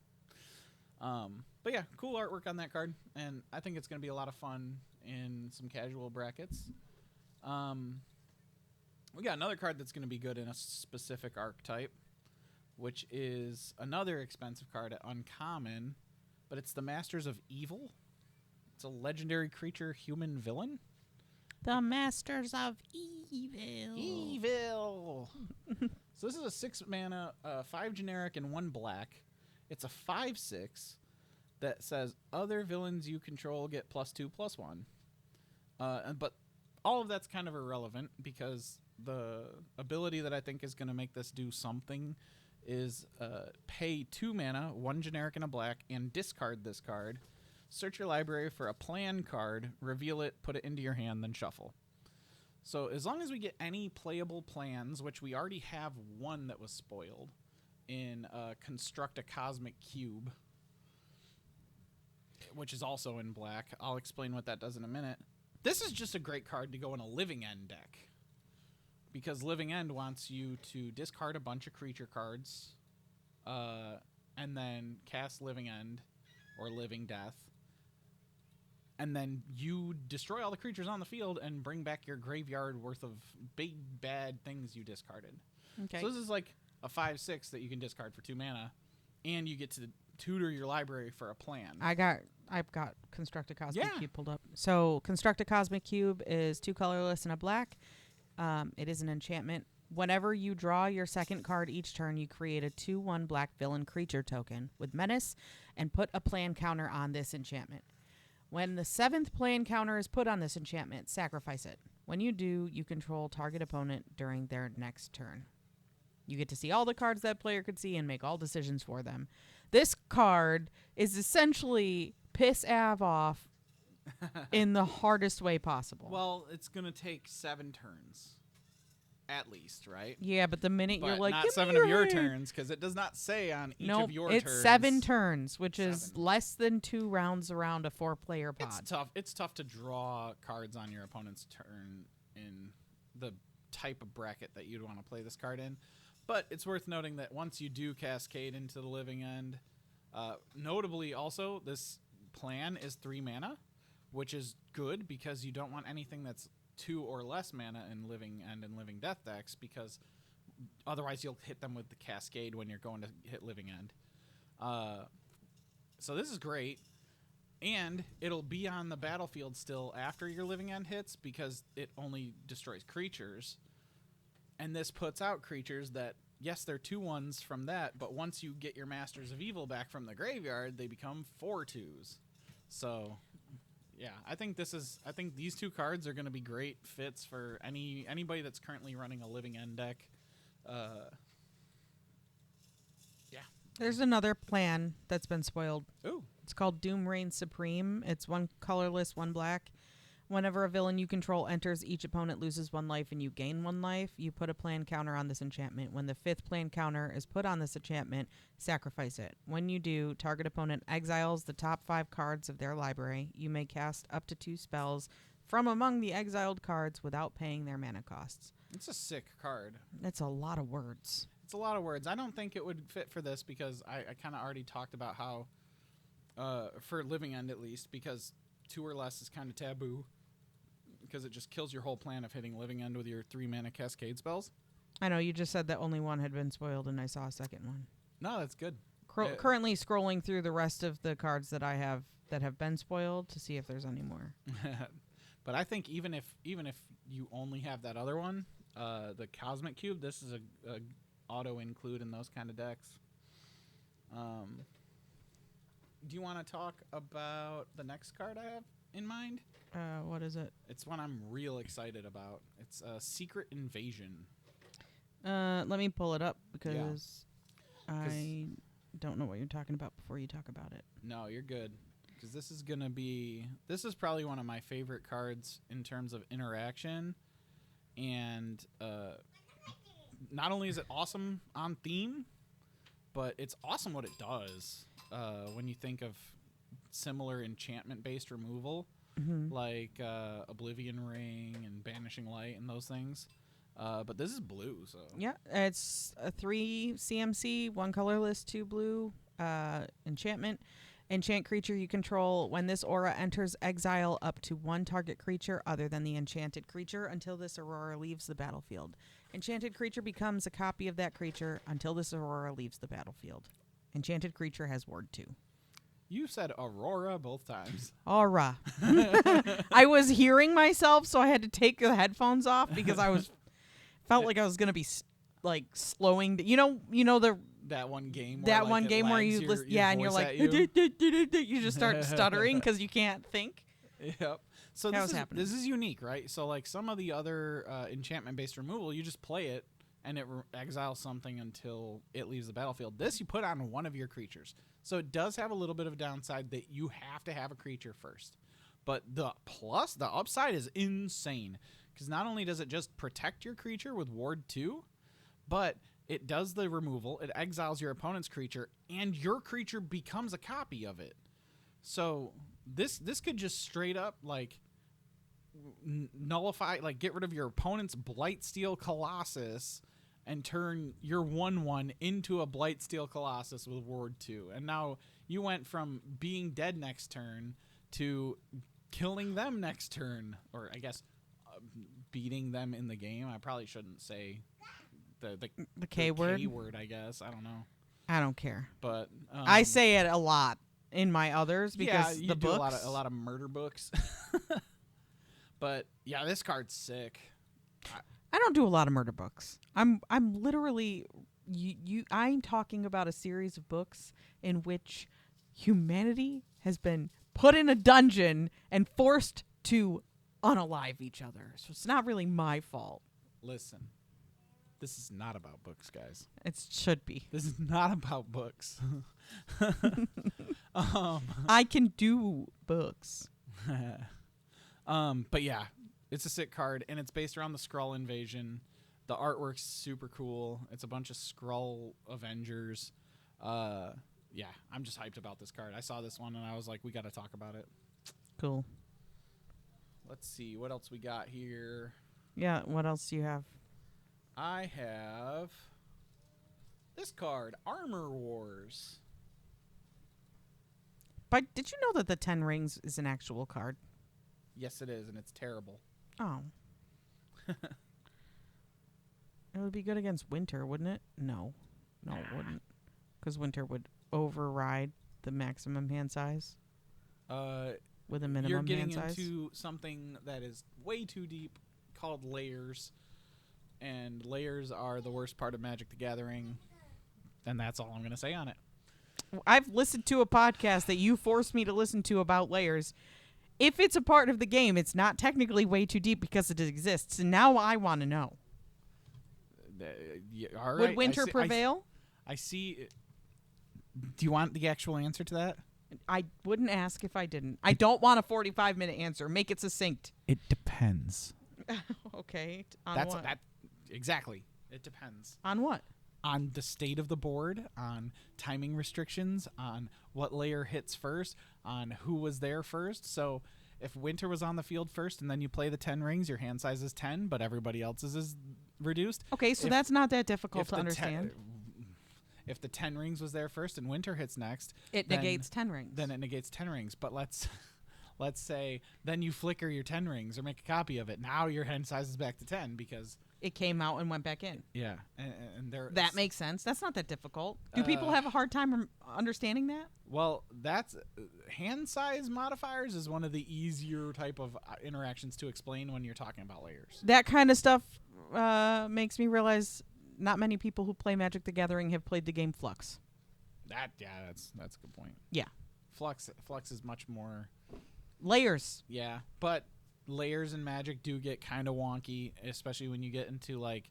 But yeah, cool artwork on that card, and I think it's going to be a lot of fun in some casual brackets. We got another card that's going to be good in a specific archetype, which is another expensive card at Uncommon, but it's the Masters of Evil. It's a legendary creature human villain. The Masters of Evil. Evil. So this is a 6 mana, 5 generic, and 1 black. It's a 5/6 that says other villains you control get +2/+1. But all of that's kind of irrelevant because the ability that I think is going to make this do something is pay 2 mana, 1 generic and a black, and discard this card. Search your library for a plan card, reveal it, put it into your hand, then shuffle. So as long as we get any playable plans, which we already have one that was spoiled in Construct a Cosmic Cube, which is also in black. I'll explain what that does in a minute. This is just a great card to go in a Living End deck, because Living End wants you to discard a bunch of creature cards and then cast Living End or Living Death. And then you destroy all the creatures on the field and bring back your graveyard worth of big, bad things you discarded. Okay. So this is like a 5/6 that you can discard for 2 mana, and you get to tutor your library for a plan. I've got Construct a Cosmic Yeah. Cube pulled up. So Construct a Cosmic Cube is 2 colorless and a black. It is an enchantment. Whenever you draw your second card each turn, you create a 2/1 black villain creature token with menace and put a plan counter on this enchantment. When the 7th plan counter is put on this enchantment, sacrifice it. When you do, you control target opponent during their next turn. You get to see all the cards that player could see and make all decisions for them. This card is essentially piss Av off in the hardest way possible. Well, it's going to take 7 turns. At least, right? Yeah, but the minute But you're like, not "Give me 7 of your hand," turns, because it does not say on each Nope, of your it's turns. 7 turns, which is 7. less than 2 rounds around a 4-player pod. It's tough. It's tough to draw cards on your opponent's turn in the type of bracket that you'd want to play this card in. But it's worth noting that once you do cascade into the Living End, Notably, also, this plan is 3 mana, which is good because you don't want anything that's 2 or less mana in Living End and Living Death decks, because otherwise you'll hit them with the Cascade when you're going to hit Living End. So this is great. And it'll be on the battlefield still after your Living End hits, because it only destroys creatures. And this puts out creatures that, yes, they're 2/1s from that, but once you get your Masters of Evil back from the graveyard, they become 4/2s. So, yeah, I think these 2 cards are going to be great fits for anybody that's currently running a Living End deck. Yeah. There's another plan that's been spoiled. Ooh. It's called Doom Reign Supreme. It's 1 colorless, 1 black. Whenever a villain you control enters, each opponent loses 1 life and you gain 1 life. You put a plan counter on this enchantment. When the 5th plan counter is put on this enchantment, sacrifice it. When you do, target opponent exiles the top 5 cards of their library. You may cast up to 2 spells from among the exiled cards without paying their mana costs. It's a sick card. That's a lot of words. It's a lot of words. I don't think it would fit for this, because I kind of already talked about how, for Living End at least, because 2 or less is kind of taboo, because it just kills your whole plan of hitting Living End with your 3 mana Cascade spells. I know, you just said that only 1 had been spoiled, and I saw a second one. No, that's good. Currently scrolling through the rest of the cards that I have that have been spoiled to see if there's any more. But I think even if you only have that other one, the Cosmic Cube, this is a auto include in those kind of decks. Do you want to talk about the next card I have in mind? What is it? It's one I'm real excited about. It's Secret Invasion. Let me pull it up, because I don't know what you're talking about before you talk about it. No, you're good. Because this is probably one of my favorite cards in terms of interaction. And not only is it awesome on theme, but it's awesome what it does. When you think of similar enchantment-based removal, like Oblivion Ring and Banishing Light and those things. But this is blue, so... Yeah, it's a 3 CMC, 1 colorless, 2 blue enchantment. Enchant creature you control. When this aura enters, exile up to 1 target creature other than the enchanted creature until this aurora leaves the battlefield. Enchanted creature becomes a copy of that creature until this aurora leaves the battlefield. Enchanted creature has ward 2. You said Aurora both times. Aura. I was hearing myself, so I had to take the headphones off because I felt like I was gonna be slowing. You know the that one game. That one game where you listen, and you're like, you just start stuttering because you can't think. Yep. So this is unique, right? So like some of the other enchantment-based removal, you just play it and it exiles something until it leaves the battlefield. This you put on one of your creatures. So it does have a little bit of a downside that you have to have a creature first. But the upside is insane. Because not only does it just protect your creature with Ward 2, but it does the removal, it exiles your opponent's creature, and your creature becomes a copy of it. So this could just straight up nullify, get rid of your opponent's Blightsteel Colossus and turn your 1/1 into a Blightsteel Colossus with Ward 2. And now you went from being dead next turn to killing them next turn. Or I guess beating them in the game. I probably shouldn't say the K word. K word, I guess. I don't know. I don't care. But I say it a lot in my others because you the do books. a lot of murder books. But yeah, this card's sick. I don't do a lot of murder books. I'm literally I'm talking about a series of books in which humanity has been put in a dungeon and forced to unalive each other. So it's not really my fault. Listen, this is not about books, guys. It should be. This is not about books. I can do books. But yeah, it's a sick card, and it's based around the Skrull invasion. The artwork's super cool. It's a bunch of Skrull Avengers. Yeah, I'm just hyped about this card. I saw this one, and I was like, we got to talk about it. Cool. Let's see. What else we got here? Yeah, what else do you have? I have this card, Armor Wars. But did you know that the 10 rings is an actual card? Yes, it is, and it's terrible. Oh. It would be good against Winter, wouldn't it? No. No, it wouldn't. Because Winter would override the maximum hand size with a minimum You're getting hand size. into something that is way too deep called layers. And layers are the worst part of Magic the Gathering. And that's all I'm going to say on it. I've listened to a podcast that you forced me to listen to about layers. If it's a part of the game, it's not technically way too deep because it exists. And now I want to know. All right. Would Winter prevail? I see. Do you want the actual answer to that? I wouldn't ask if I didn't. I don't want a 45-minute answer. Make it succinct. It depends. Okay. On That's what? that exactly. It depends. On what? On the state of the board, on timing restrictions, on what layer hits first, on who was there first. So if Winter was on the field first and then you play the 10 rings, your hand size is 10, but everybody else's is reduced. Okay, so that's not that difficult to understand. If the 10 rings was there first and Winter hits next, It negates 10 rings. Then it negates 10 rings. But let's say then you flicker your 10 rings or make a copy of it. Now your hand size is back to 10 because it came out and went back in. Yeah, and there. That makes sense. That's not that difficult. Do people have a hard time understanding that? Well, that's hand size modifiers is one of the easier type of interactions to explain when you're talking about layers. That kind of stuff makes me realize not many people who play Magic the Gathering have played the game Flux. That's a good point. Yeah, Flux is much more layers. Yeah, but layers in Magic do get kind of wonky, especially when you get into like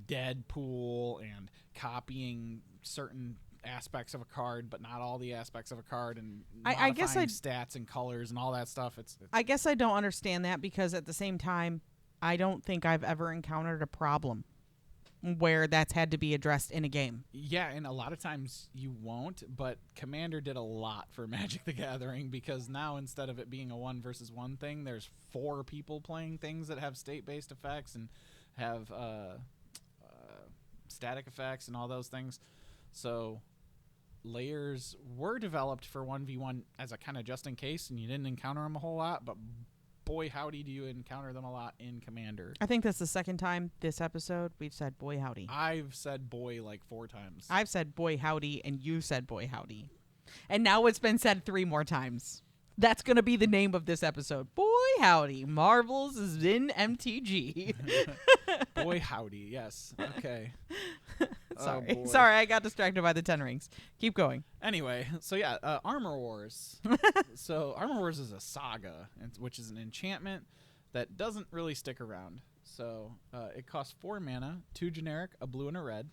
Deadpool and copying certain aspects of a card, but not all the aspects of a card, and I guess stats and colors and all that stuff. It's I guess I don't understand that because at the same time, I don't think I've ever encountered a problem where that's had to be addressed in a game. Yeah, and a lot of times you won't, but Commander did a lot for Magic the Gathering because now instead of it being a 1 versus 1 thing, there's 4 people playing things that have state-based effects and have static effects and all those things. So layers were developed for 1v1 as a kind of just in case, and you didn't encounter them a whole lot, but boy howdy do you encounter them a lot in Commander. I think that's the second time this episode we've said boy howdy. I've said boy like 4 times. I've said boy howdy and you said boy howdy. And now it's been said 3 more times. That's going to be the name of this episode. Boy howdy. Marvels is in MTG. Boy howdy, yes. Okay. Sorry. Oh, Sorry, I got distracted by the 10 rings. Keep going. Anyway, so yeah, Armor Wars. So Armor Wars is a saga, which is an enchantment that doesn't really stick around. So it costs 4 mana, 2 generic, a blue and a red.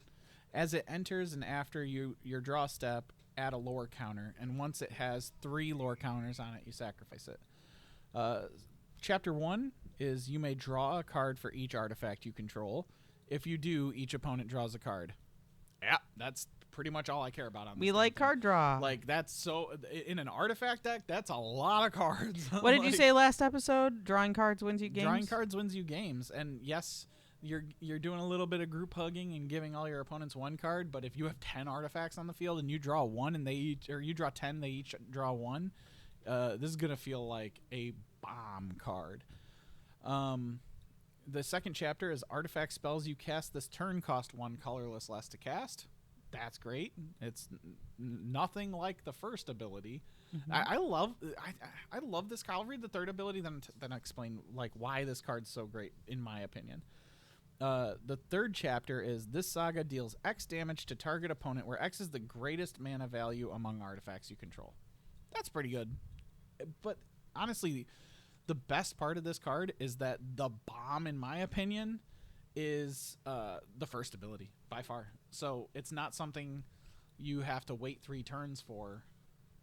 As it enters and after your draw step, add a lore counter. And once it has 3 lore counters on it, you sacrifice it. Chapter 1 is you may draw a card for each artifact you control. If you do, each opponent draws a card. Yeah, that's pretty much all I care about on this. We like card draw. Like, that's so... In an artifact deck, that's a lot of cards. What did you say last episode? Drawing cards wins you games? Drawing cards wins you games. And yes, you're doing a little bit of group hugging and giving all your opponents 1 card, but if you have 10 artifacts on the field and you draw 1 and you draw 10, they each draw 1, this is going to feel like a bomb card. The second chapter is artifact spells you cast this turn cost 1 colorless less to cast. That's great. It's nothing like the first ability. Mm-hmm. I love this card. I'll read the third ability, then explain like why this card's so great in my opinion. The third chapter is this saga deals X damage to target opponent, where X is the greatest mana value among artifacts you control. That's pretty good. But honestly, the best part of this card is that the bomb, in my opinion, is the first ability by far. So it's not something you have to wait 3 turns for,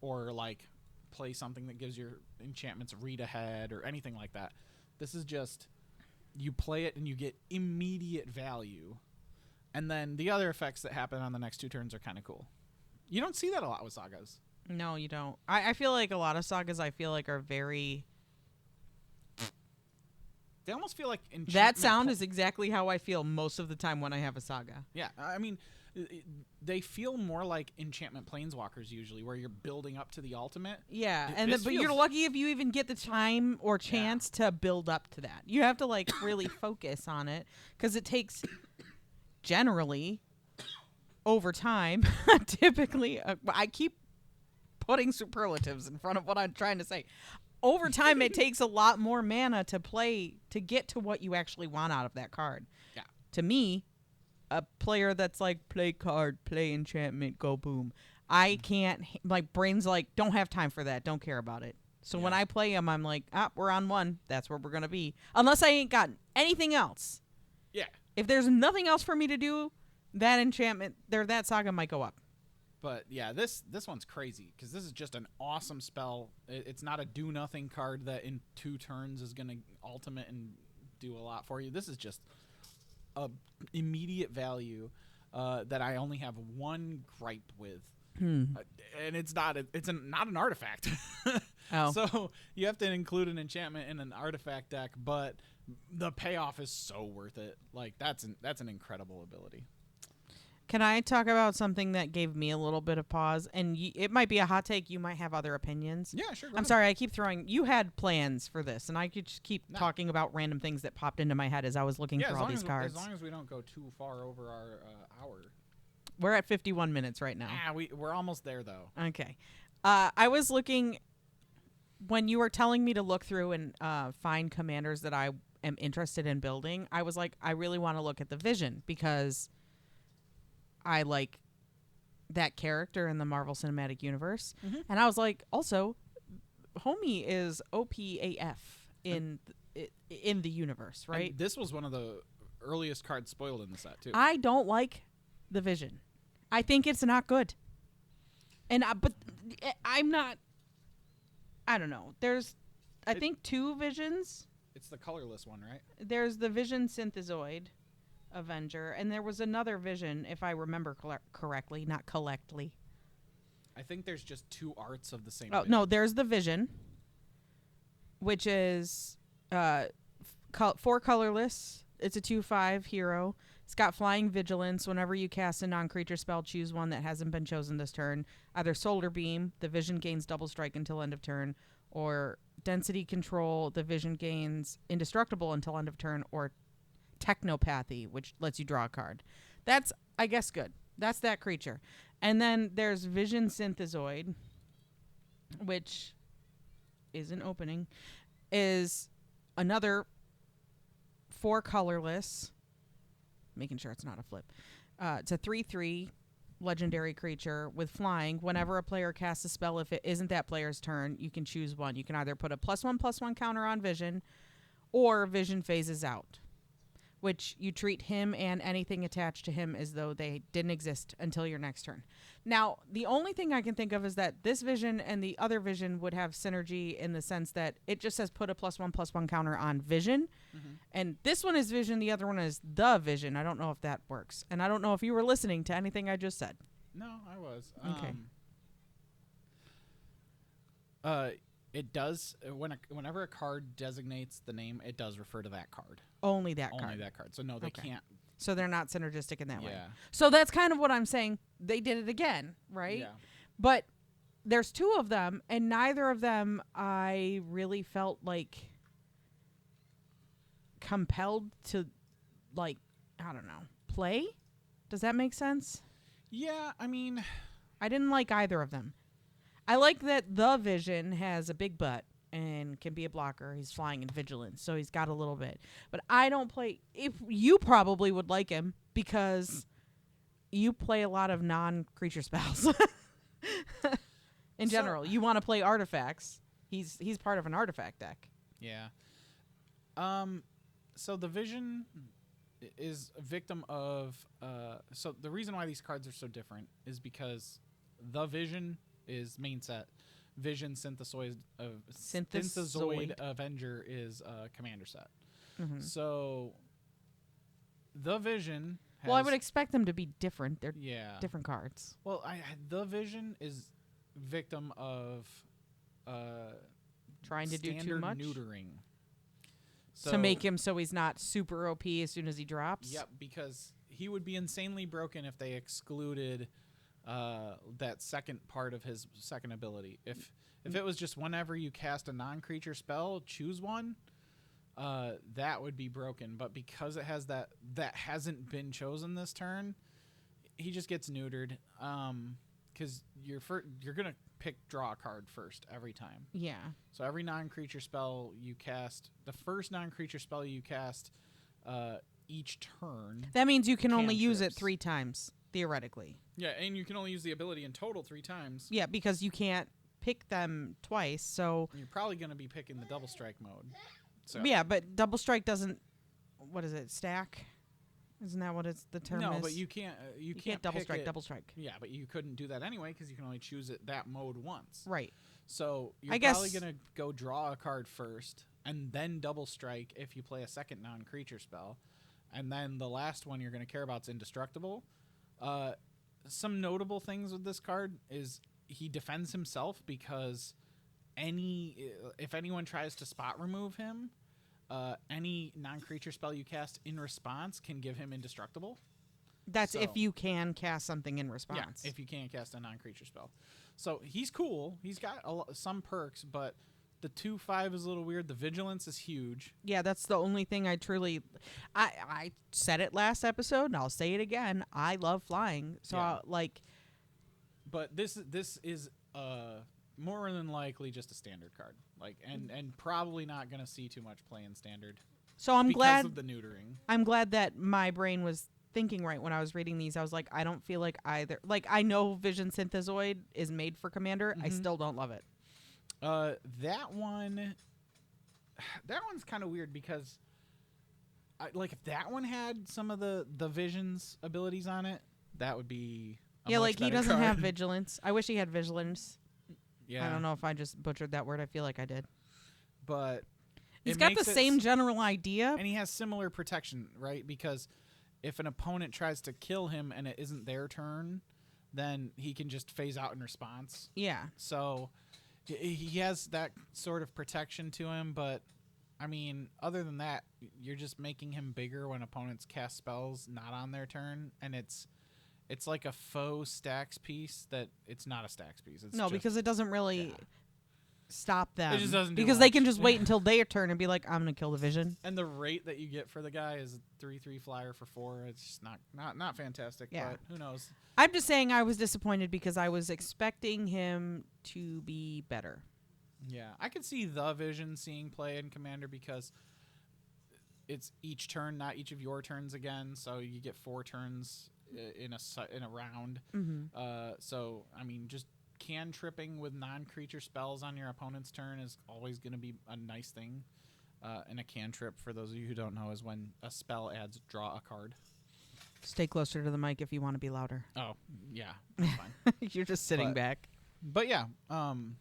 or like play something that gives your enchantments read ahead or anything like that. This is just you play it and you get immediate value, and then the other effects that happen on the next 2 turns are kind of cool. You don't see that a lot with sagas. No, you don't. I feel like a lot of sagas are very... They almost feel like that sound is exactly how I feel most of the time when I have a saga. Yeah, I mean, they feel more like enchantment planeswalkers usually, where you're building up to the ultimate. Yeah, This but you're feels- lucky if you even get the time or chance to build up to that. You have to like really focus on it because it takes generally over time. Typically, I keep putting superlatives in front of what I'm trying to say. Over time, it takes a lot more mana to play to get to what you actually want out of that card. Yeah. To me, a player that's like play card, play enchantment, go boom. I can't. My brain's like, don't have time for that. Don't care about it. So when I play them, I'm like, we're on one. That's where we're gonna be. Unless I ain't got anything else. Yeah. If there's nothing else for me to do, that enchantment, that saga might go up. But yeah, this one's crazy because this is just an awesome spell. It's not a do nothing card that in 2 turns is gonna ultimate and do a lot for you. This is just a immediate value that I only have one gripe with, and it's not an artifact. Oh. So you have to include an enchantment in an artifact deck, but the payoff is so worth it. Like that's an incredible ability. Can I talk about something that gave me a little bit of pause? And it might be a hot take. You might have other opinions. Yeah, sure. I'm sorry. I keep throwing. You had plans for this, and I could just keep talking about random things that popped into my head as I was looking through all these cards. As long as we don't go too far over our hour. We're at 51 minutes right now. We're almost there though. Okay. I was looking when you were telling me to look through and find commanders that I am interested in building. I was like, I really want to look at the Vision because I like that character in the Marvel Cinematic Universe. Mm-hmm. And I was like, also, homie is OPAF in the universe, right? And this was one of the earliest cards spoiled in the set too. I don't like the Vision. I think it's not good. And but I'm not. I don't know. There's, I think 2 Visions. It's the colorless one, right? There's the Vision Synthezoid Avenger, and there was another Vision, if I remember correctly, not collectly. I think there's just 2 arts of the same. Oh Vision. no, there's the Vision, which is 4 colorless. It's a 2/5 hero. It's got flying vigilance. Whenever you cast a non-creature spell, choose one that hasn't been chosen this turn. Either Solar Beam, the Vision gains double strike until end of turn, or Density Control, the Vision gains indestructible until end of turn, or Technopathy, which lets you draw a card. That's, I guess, good. That's that creature. And then there's Vision Synthezoid, which is an opening, is another 4 colorless, making sure it's not a flip. It's a 3/3 legendary creature with flying. Whenever a player casts a spell, if it isn't that player's turn, you can choose one. You can either put a +1/+1 counter on Vision, or Vision phases out, which you treat him and anything attached to him as though they didn't exist until your next turn. Now, the only thing I can think of is that this Vision and the other Vision would have synergy in the sense that it just says put a +1/+1 counter on Vision. Mm-hmm. And this one is Vision, the other one is the Vision. I don't know if that works. And I don't know if you were listening to anything I just said. No, I was. Okay. It does, whenever a card designates the name, it does refer to that card. Only that card. Only that card. So no, they can't. So they're not synergistic in that way. Yeah. So that's kind of what I'm saying. They did it again, right? Yeah. But there's 2 of them, and neither of them I really felt like compelled to, like, I don't know, play? Does that make sense? Yeah, I mean, I didn't like either of them. I like that the Vision has a big butt and can be a blocker. He's flying in vigilance, so he's got a little bit. But I don't play. If you probably would like him because you play a lot of non-creature spells. In general, you want to play artifacts. He's part of an artifact deck. Yeah. So the Vision is a victim of. So the reason why these cards are so different is because the Vision is main set. Vision Synthezoid Avenger is commander set. Mm-hmm. So the Vision has, well, I would expect them to be different. They're different cards. Well, the Vision is victim of trying to do too much neutering. So to make him so he's not super OP as soon as he drops. Yep, because he would be insanely broken if they excluded that second part of his second ability. If it was just whenever you cast a non-creature spell, choose one, that would be broken. But because it has that hasn't been chosen this turn, he just gets neutered. Because you're gonna draw a card first every time. Yeah. So every non-creature spell you cast, the first non-creature spell you cast, each turn. That means you can only use it cantrips. 3 times theoretically. Yeah, and you can only use the ability in total 3 times. Yeah, because you can't pick them twice. So You're probably gonna be picking the double strike mode. So yeah, but double strike doesn't. What is it? Stack? Isn't that what the term is? No, but you can't. You can't double pick strike. it. Double strike. Yeah, but you couldn't do that anyway because you can only choose it that mode once. Right. So you're I probably guess- gonna go draw a card first, and then double strike if you play a second non-creature spell, and then the last one you're gonna care about is indestructible. Some notable things with this card is he defends himself because if anyone tries to spot remove him, any non-creature spell you cast in response can give him indestructible. That's if So- you can cast something in response. Yeah, if you can't cast a non-creature spell. So he's cool. He's got some perks, but the 2/5 is a little weird. The vigilance is huge. Yeah, that's the only thing I truly. I said it last episode, and I'll say it again. I love flying, so Yeah. But this is more than likely just a standard card. And probably not going to see too much play in standard. So I'm because glad. of the neutering. I'm glad that my brain was thinking right when I was reading these. I was like, I don't feel like either. Like, I know Vision Synthezoid is made for Commander. I Mhm. still don't love it. That one's kind of weird because if that one had some of the Vision's abilities on it, that would be a Yeah, much like he better doesn't card. have Vigilance. I wish he had Vigilance. Yeah, I don't know if I just butchered that word. I feel like I did. but He's it got the makes it same general idea. and he has similar protection, right? Because if an opponent tries to kill him and it isn't their turn, then he can just phase out in response. Yeah. So he has that sort of protection to him, but I mean, other than that, you're just making him bigger when opponents cast spells not on their turn, and it's like a faux stacks piece that it's not a stacks piece. It's No, just, because it doesn't really stop them. It just doesn't do because they much. can just wait until their turn and be like, I'm gonna kill the Vision. and the rate that you get for the guy is 3/3 flyer for 4. It's just not fantastic. Yeah. But who knows? I'm just saying I was disappointed because I was expecting him to be better. Yeah, I could see the Vision seeing play in Commander because it's each turn, not each of your turns again. So you get 4 turns in a round. Mm-hmm. So I mean, just cantripping with non-creature spells on your opponent's turn is always going to be a nice thing. And a cantrip, for those of you who don't know, is when a spell adds draw a card. Stay closer to the mic if you want to be louder. Oh, yeah, that's fine. You're just sitting But- back. But yeah, some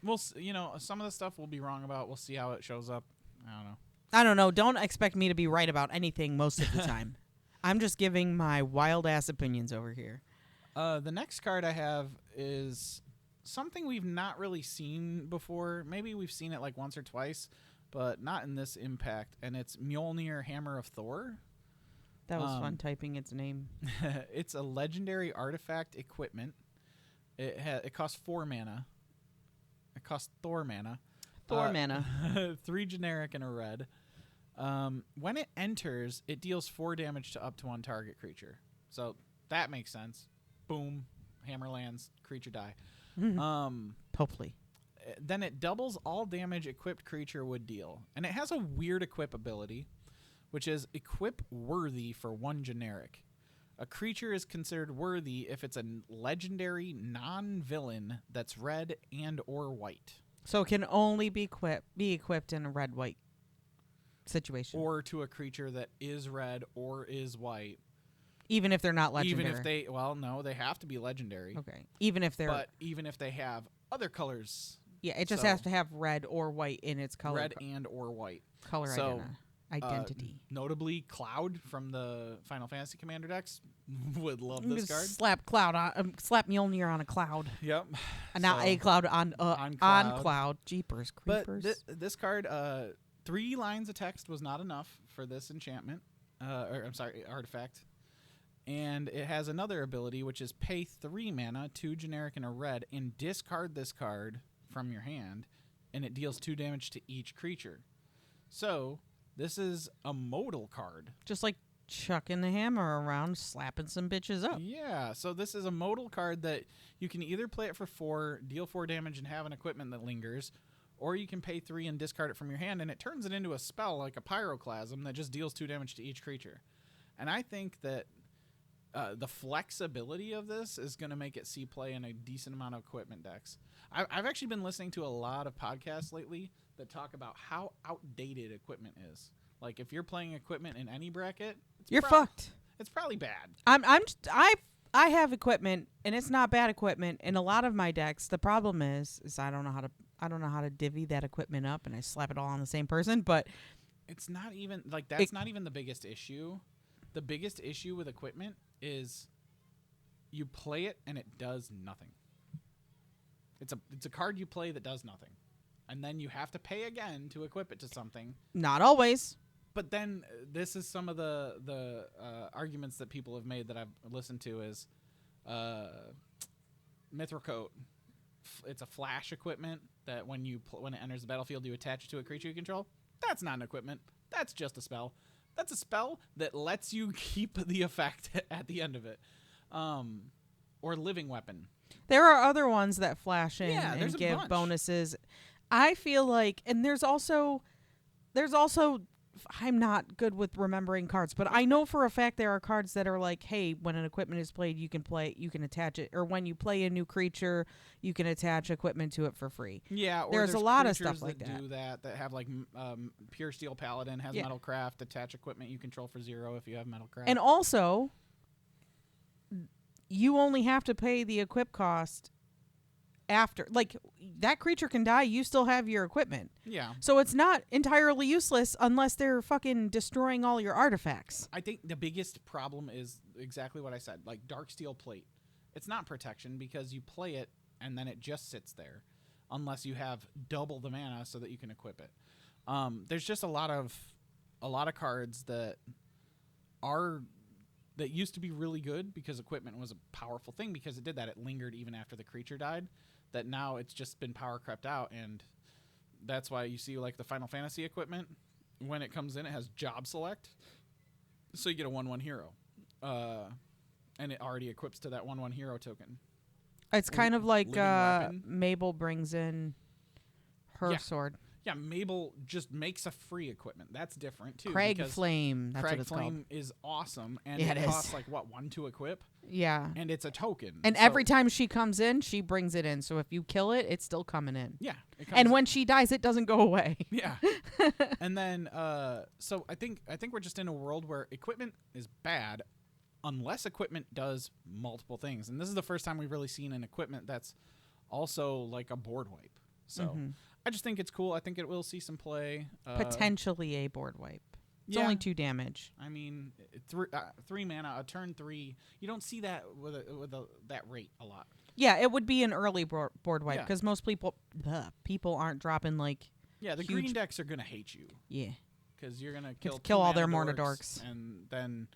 of the stuff we'll be wrong about. We'll see how it shows up. I don't know. I don't know. Don't expect me to be right about anything most of the time. I'm just giving my wild ass opinions over here. The next card I have is something we've not really seen before. Maybe we've seen it like once or twice, but not in this impact. And it's Mjolnir Hammer of Thor. That was fun typing its name. It's a legendary artifact equipment. It costs 4 mana. It costs Thor mana. Thor mana. 3 generic and a red. When it enters, it deals 4 damage to up to 1 target creature. So that makes sense. Boom. Hammer lands. Creature die. Hopefully. Then it doubles all damage equipped creature would deal. And it has a weird equip ability, which is equip worthy for 1 generic. A creature is considered worthy if it's a legendary non-villain that's red and or white. So it can only be equipped in a red-white situation. Or to a creature that is red or is white. Even if they're not legendary. Even if they have to be legendary. Okay. Even if they're... But even if they have other colors. Yeah, it just So- has to have red or white in its color. Red and or white. Color So, identity. Notably, Cloud from the Final Fantasy Commander decks would love this Just card. slap Mjolnir on a cloud. Yep. Not So- a cloud on Cloud. cloud. Jeepers But creepers. this card, 3 lines of text was not enough for this enchantment. Artifact. And it has another ability, which is pay 3 mana, 2 generic and a red, and discard this card from your hand, and it deals 2 damage to each creature. So this is a modal card. Just like chucking the hammer around, slapping some bitches up. Yeah, so this is a modal card that you can either play it for 4, deal 4 damage, and have an equipment that lingers, or you can pay 3 and discard it from your hand, and it turns it into a spell like a Pyroclasm that just deals 2 damage to each creature. And I think that the flexibility of this is going to make it see play in a decent amount of equipment decks. I've actually been listening to a lot of podcasts lately that talk about how outdated equipment is. Like, if you're playing equipment in any bracket, You're fucked. It's probably bad. I have equipment, and it's not bad equipment in a lot of my decks. The problem is I don't know how to divvy that equipment up, and I slap it all on the same person. But it's not even like that's not even the biggest issue. The biggest issue with equipment is you play it and it does nothing. It's a card you play that does nothing, and then you have to pay again to equip it to something. Not always. But then this is some of the arguments that people have made that I've listened to is Mithril Coat. It's a flash equipment that when it enters the battlefield, you attach it to a creature you control. That's not an equipment. That's just a spell. That's a spell that lets you keep the effect at the end of it. Or Living Weapon. There are other ones that flash in Yeah, and a give bunch. bonuses. I feel like, and there's also I'm not good with remembering cards, but I know for a fact there are cards that are like, hey, when an equipment is played, you can attach it, or when you play a new creature, you can attach equipment to it for free. Yeah, or there's a lot of stuff like that do that have like Pure Steel Paladin has Metalcraft, attach equipment you control for 0 if you have Metalcraft. And also, you only have to pay the equip cost after, like, that creature can die, you still have your equipment. Yeah. So it's not entirely useless unless they're fucking destroying all your artifacts. I think the biggest problem is exactly what I said, like Dark Steel Plate. It's not protection because you play it and then it just sits there unless you have double the mana so that you can equip it. There's just a lot of cards that used to be really good because equipment was a powerful thing because it did that. It lingered even after the creature died. That now it's just been power crept out, and that's why you see like the Final Fantasy equipment. When it comes in, it has Job Select, so you get a 1/1 hero, and it already equips to that 1/1 hero token. It's kind of like Weapon. Mabel brings in her sword. Yeah, Mabel just makes a free equipment. That's different too. Crag Flame. That's Crag what it's Flame called. is awesome, and Yeah, it costs like 1 to equip. Yeah. And it's a token. And every time she comes in, she brings it in. So if you kill it, it's still coming in. Yeah. And when she dies, it doesn't go away. Yeah. And then, so I think we're just in a world where equipment is bad unless equipment does multiple things. And this is the first time we've really seen an equipment that's also like a board wipe. So I just think it's cool. I think it will see some play. Potentially a board wipe. It's only 2 damage. I mean, 3 mana, a turn 3. You don't see that with that rate a lot. Yeah, it would be an early board wipe because most people aren't dropping like. Yeah, the green decks are gonna hate you. Yeah, because you're gonna kill all their Mortar Dorks and then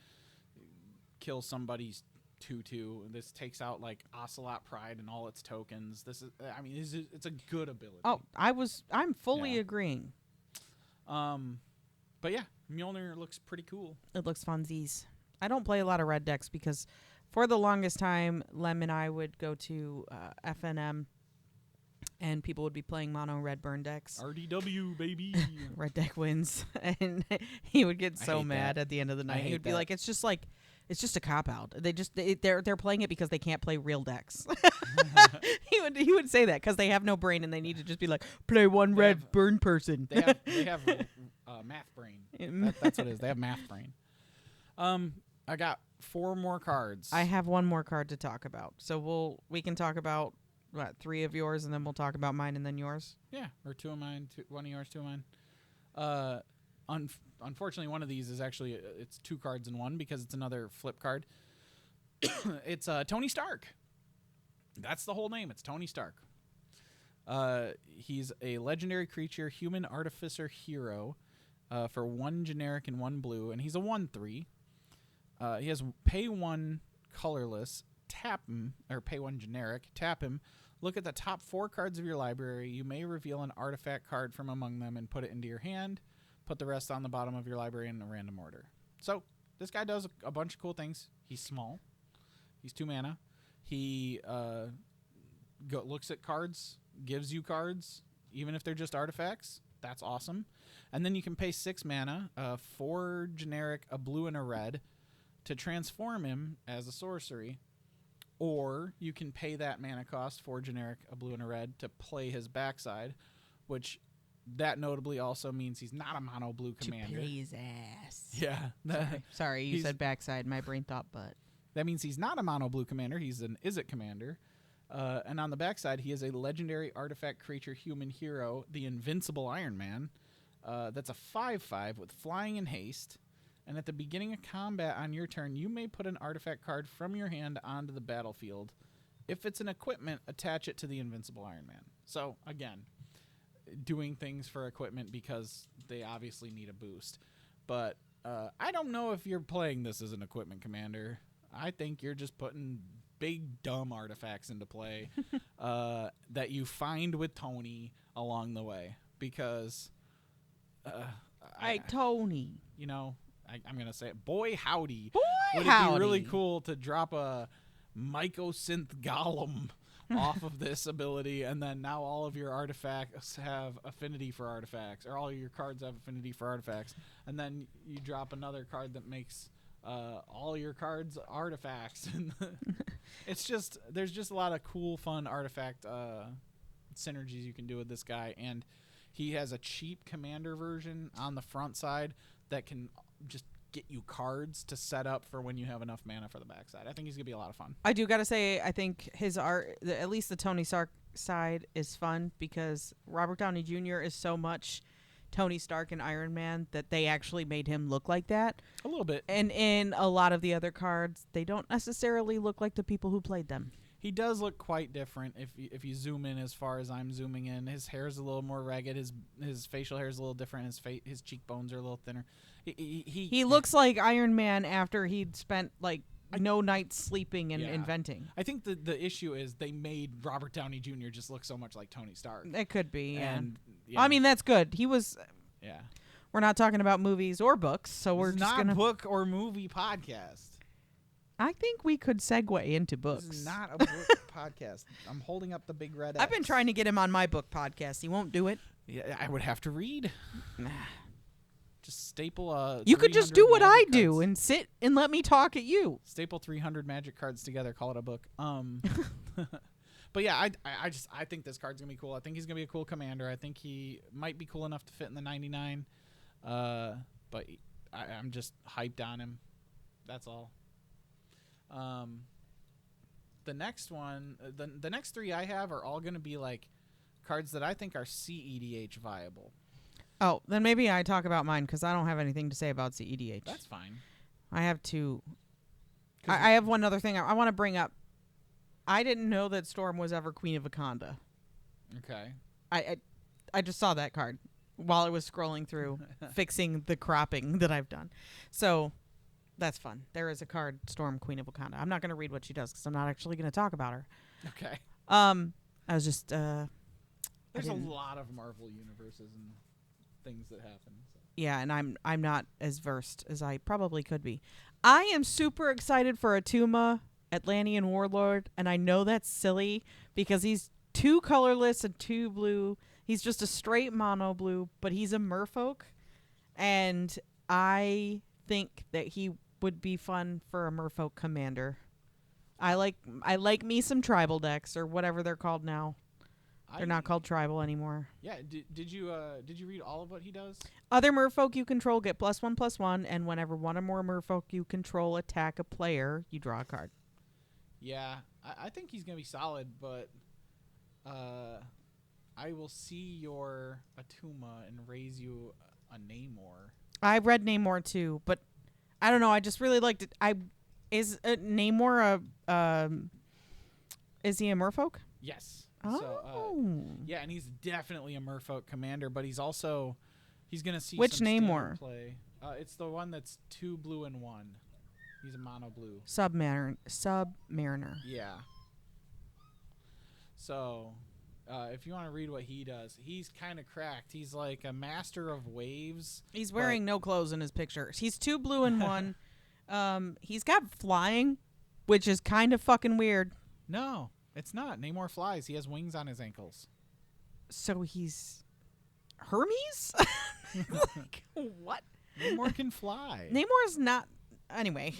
kill somebody's 2/2. This takes out like Ocelot Pride and all its tokens. It's a good ability. Oh, I'm fully agreeing. But yeah, Mjolnir looks pretty cool. It looks funsies. I don't play a lot of red decks because for the longest time, Lem and I would go to FNM and people would be playing mono red burn decks. RDW, baby. Red deck wins. And he would get so mad at the end of the night. He would be like, it's just a cop out. They're playing it because they can't play real decks. He would say that because they have no brain and they need to just be like, play one red burn person. They have math brain. That's what it is. They have math brain. I got 4 more cards. I have 1 more card to talk about. So we can talk about 3 of yours and then we'll talk about mine and then yours. Yeah, or 2 of mine, 1 of yours, 2 of mine. Unfortunately, one of these is actually it's 2 cards in 1 because it's another flip card. It's Tony Stark. That's the whole name. It's Tony Stark. He's a legendary creature, human artificer hero, for 1 generic and 1 blue, and he's a 1/3. He has pay 1 colorless, tap him, or pay 1 generic, tap him. Look at the top 4 cards of your library. You may reveal an artifact card from among them and put it into your hand. Put the rest on the bottom of your library in a random order. So this guy does a bunch of cool things. He's small. He's 2 mana. He looks at cards, gives you cards, even if they're just artifacts. That's awesome. And then you can pay 6 mana, 4 generic, a blue and a red, to transform him as a sorcery. Or you can pay that mana cost, 4 generic, a blue and a red, to play his backside, which that notably also means he's not a mono blue commander. To play his ass. Yeah. Sorry, you said backside. My brain thought butt. That means he's not a mono blue commander. He's an Izzet commander. And on the backside, he is a legendary artifact creature human hero, the Invincible Iron Man. That's a 5/5 with flying and haste. And at the beginning of combat on your turn, you may put an artifact card from your hand onto the battlefield. If it's an equipment, attach it to the Invincible Iron Man. So, again, doing things for equipment because they obviously need a boost. But I don't know if you're playing this as an equipment commander. I think you're just putting big, dumb artifacts into play that you find with Tony along the way. Because... Tony. You know... I'm going to say it. Boy, howdy. Would it be really cool to drop a Mycosynth Golem off of this ability, and then now all of your artifacts have affinity for artifacts, or all your cards have affinity for artifacts, and then you drop another card that makes all your cards artifacts. It's just, there's just a lot of cool, fun artifact synergies you can do with this guy, and he has a cheap commander version on the front side that can just get you cards to set up for when you have enough mana for the backside. I think he's gonna be a lot of fun. I do gotta say, I think his art, at least the Tony Stark side, is fun because Robert Downey Jr. is so much Tony Stark and Iron Man that they actually made him look like that. A little bit. And in a lot of the other cards, they don't necessarily look like the people who played them. He does look quite different if you zoom in as far as I'm zooming in. His hair is a little more ragged. His facial hair is a little different. His cheekbones are a little thinner. He looks like Iron Man after he'd spent no nights sleeping and inventing. I think the issue is they made Robert Downey Jr. just look so much like Tony Stark. It could be, and I mean, that's good. He was. Yeah. We're not talking about movies or books, so we're just not a book or movie podcast. I think we could segue into books. This is not a book podcast. I'm holding up the big red X. I've been trying to get him on my book podcast. He won't do it. Yeah, I would have to read. Just staple You could just do what I do and sit and let me talk at you. Staple 300 magic cards together, call it a book. But yeah, I think this card's gonna be cool. I think he's gonna be a cool commander. I think he might be cool enough to fit in the 99. But I'm just hyped on him. That's all. The next one, the next 3 I have are all gonna be like cards that I think are CEDH viable. Oh, then maybe I talk about mine because I don't have anything to say about CEDH. That's fine. I have two. I have one other thing I want to bring up. I didn't know that Storm was ever Queen of Wakanda. Okay. I just saw that card while I was scrolling through fixing the cropping that I've done. So that's fun. There is a card, Storm, Queen of Wakanda. I'm not going to read what she does because I'm not actually going to talk about her. Okay. I was just... There's a lot of Marvel universes and things that happen. So. Yeah, and I'm not as versed as I probably could be. I am super excited for Atuma, Atlantean Warlord, and I know that's silly because he's 2 colorless and 2 blue. He's just a straight mono blue, but he's a merfolk, and I think that he would be fun for a merfolk commander. I like me some tribal decks or whatever they're called now. They're not called tribal anymore. Yeah. Did you read all of what he does? Other merfolk you control get +1/+1, and whenever one or more merfolk you control attack a player, you draw a card. Yeah, I think he's gonna be solid, but I will see your Atuma and raise you a Namor. I read Namor too, but I don't know. I just really liked it. Is Namor is he a merfolk? Yes. Oh. So, yeah, and he's definitely a merfolk commander, but he's also gonna see which some Namor play. It's the one that's 2 blue and 1. He's a mono blue. Submariner. Yeah. So, if you want to read what he does, he's kind of cracked. He's like a master of waves. He's wearing no clothes in his picture. He's 2 blue and 1. He's got flying, which is kind of fucking weird. No, it's not. Namor flies. He has wings on his ankles. So he's Hermes? Like, what? Namor can fly. Namor's not. Anyway,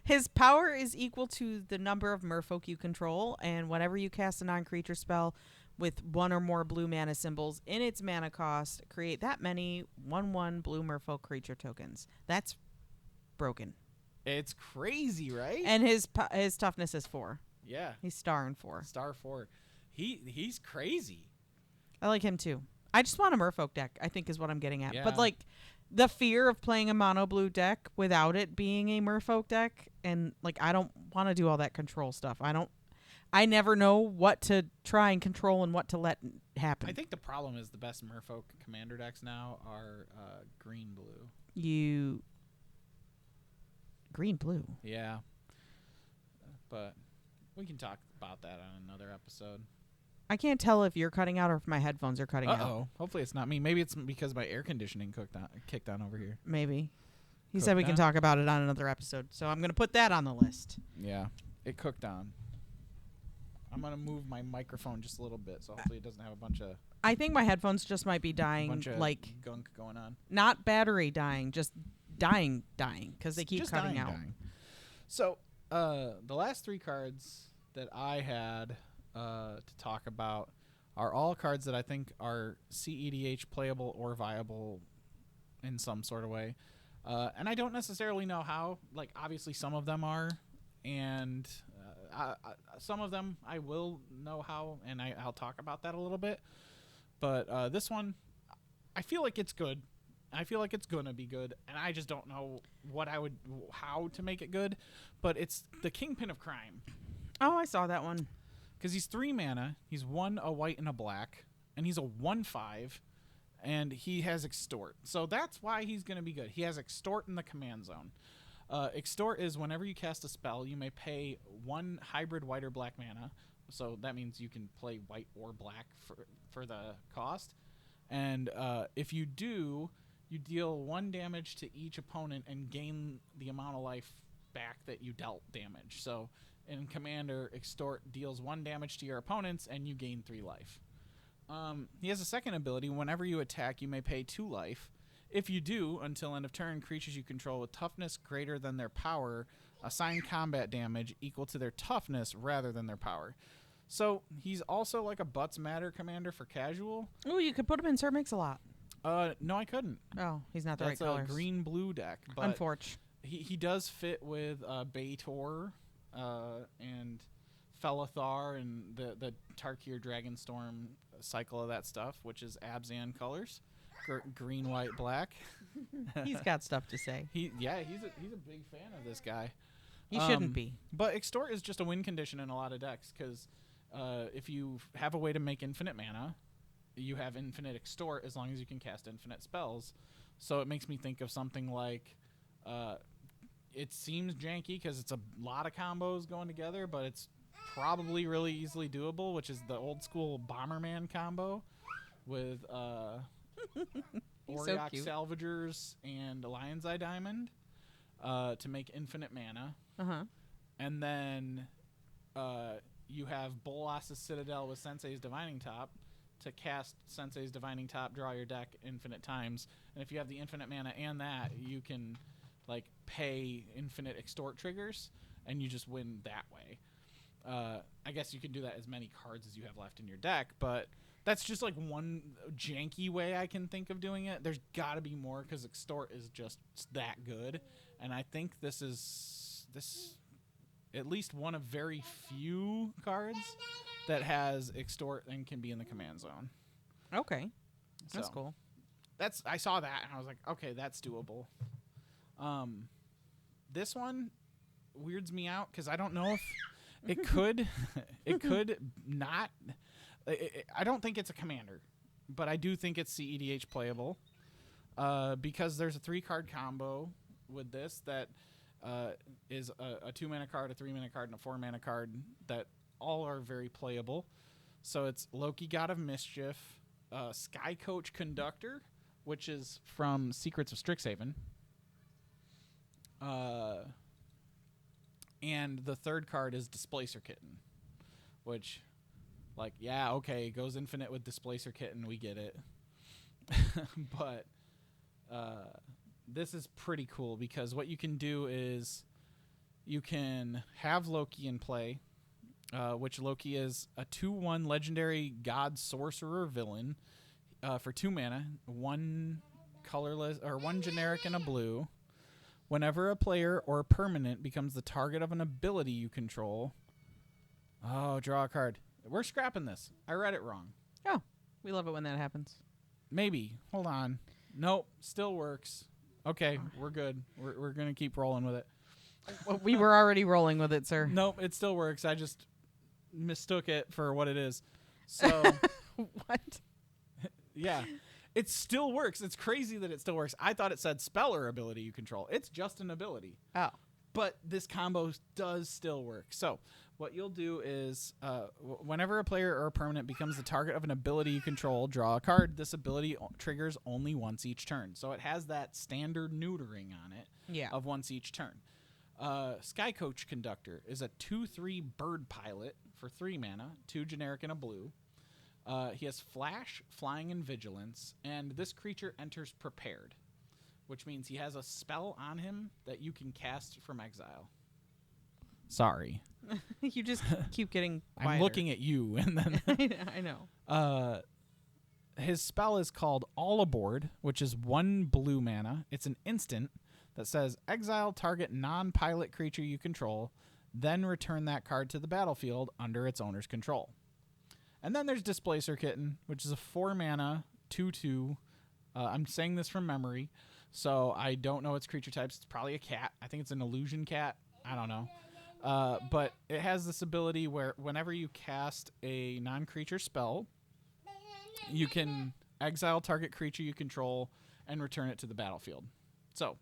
his power is equal to the number of merfolk you control, and whenever you cast a non-creature spell with 1 or more blue mana symbols in its mana cost, create that many 1/1 blue merfolk creature tokens. That's broken. It's crazy, right? And his toughness is 4. Yeah. He's star in 4. Star 4. He's crazy. I like him too. I just want a merfolk deck, I think is what I'm getting at. Yeah. But like the fear of playing a mono blue deck without it being a merfolk deck, and like I don't want to do all that control stuff. I never know what to try and control and what to let happen. I think the problem is the best merfolk commander decks now are green blue. Green blue. Yeah. But we can talk about that on another episode. I can't tell if you're cutting out or if my headphones are cutting out. Uh-oh. Hopefully it's not me. Maybe it's because my air conditioning kicked on over here. Maybe. He Cooked said we can on? talk about it on another episode. So I'm going to put that on the list. Yeah. It cooked on. I'm going to move my microphone just a little bit so hopefully it doesn't have a bunch of I think my headphones just might be dying, like gunk going on. not battery dying, just dying because they keep Just cutting out. dying. So, the last 3 cards that I had to talk about are all cards that I think are CEDH playable or viable in some sort of way. And I don't necessarily know how. Like, obviously some of them are, and some of them I will know how, and I'll talk about that a little bit. But this one, I feel like it's good. I feel like it's going to be good, and I just don't know how to make it good. But it's the Kingpin of Crime. Oh, I saw that one. Because he's 3 mana, he's 1, a white, and a black, and he's a 1/5, and he has Extort. So that's why he's going to be good. He has Extort in the command zone. Extort is whenever you cast a spell, you may pay 1 hybrid white or black mana. So that means you can play white or black for the cost. And if you do, you deal 1 damage to each opponent and gain the amount of life back that you dealt damage. So in Commander, Extort deals 1 damage to your opponents, and you gain 3 life. He has a second ability. Whenever you attack, you may pay 2 life. If you do, until end of turn, creatures you control with toughness greater than their power assign combat damage equal to their toughness rather than their power. So he's also like a Butts Matter commander for casual. Oh, you could put him in Sir Mix-a-Lot. No, I couldn't. Oh, he's not the That's right colors. a green-blue deck. But Unfortunate. he does fit with Baitor and Felithar and the Tarkir Dragonstorm cycle of that stuff, which is Abzan colors, green, white, black. He's got stuff to say. He's a big fan of this guy. He shouldn't be. But Extort is just a win condition in a lot of decks because if you have a way to make infinite mana, you have infinite Extort as long as you can cast infinite spells. So it makes me think of something like, it seems janky because it's a lot of combos going together, but it's probably really easily doable, which is the old school Bomberman combo with Auriok Salvagers and Lion's Eye Diamond to make infinite mana. Uh-huh. And then you have Bolas' Citadel with Sensei's Divining Top to cast Sensei's Divining Top, draw your deck infinite times. And if you have the infinite mana and that, you can like pay infinite Extort triggers, and you just win that way. I guess you can do that as many cards as you have left in your deck, but that's just like one janky way I can think of doing it. There's got to be more because Extort is just that good, and I think this is at least one of very few cards that has Extort and can be in the command zone. Okay. That's So, cool. I saw that and I was like, okay, that's doable. This one weirds me out because I don't know if it could not. I don't think it's a commander, but I do think it's CEDH playable because there's a 3-card combo with this that is a 2-mana card, a 3-mana card, and a 4-mana card that all are very playable. So it's Loki, God of Mischief, Sky Coach Conductor, which is from Secrets of Strixhaven. And the third card is Displacer Kitten, which, like, yeah, okay, goes infinite with Displacer Kitten, we get it. But this is pretty cool because what you can do is you can have Loki in play, which Loki is a 2/1 legendary god sorcerer villain for 2 mana, 1 colorless or 1 generic and a blue. Whenever a player or permanent becomes the target of an ability you control, draw a card. We're scrapping this. I read it wrong. Oh, we love it when that happens. Maybe. Hold on. Nope. Still works. Okay, we're good. We're gonna keep rolling with it. Well, we were already rolling with it, sir. Nope, it still works. I just mistook it for what it is. So What? yeah, it still works. It's crazy that it still works. I thought it said spell or ability you control. It's just an ability. Oh. But this combo does still work. So what you'll do is whenever a player or a permanent becomes the target of an ability you control, draw a card. This ability triggers only once each turn. So it has that standard neutering on it of once each turn. Sky Coach Conductor is a 2/3 bird pilot for 3 mana, 2 generic and a blue. He has Flash, Flying, and Vigilance, and this creature enters prepared, which means he has a spell on him that you can cast from exile. Sorry. You just keep getting quieter. I'm looking at you, and then I know. his spell is called All Aboard, which is 1 blue mana. It's an instant that says exile target non-pilot creature you control, then return that card to the battlefield under its owner's control. And then there's Displacer Kitten, which is a 4 mana 2/2. I'm saying this from memory, so I don't know its creature types. It's probably a cat. I think it's an illusion cat. I don't know. But it has this ability where whenever you cast a non-creature spell, you can exile target creature you control and return it to the battlefield. So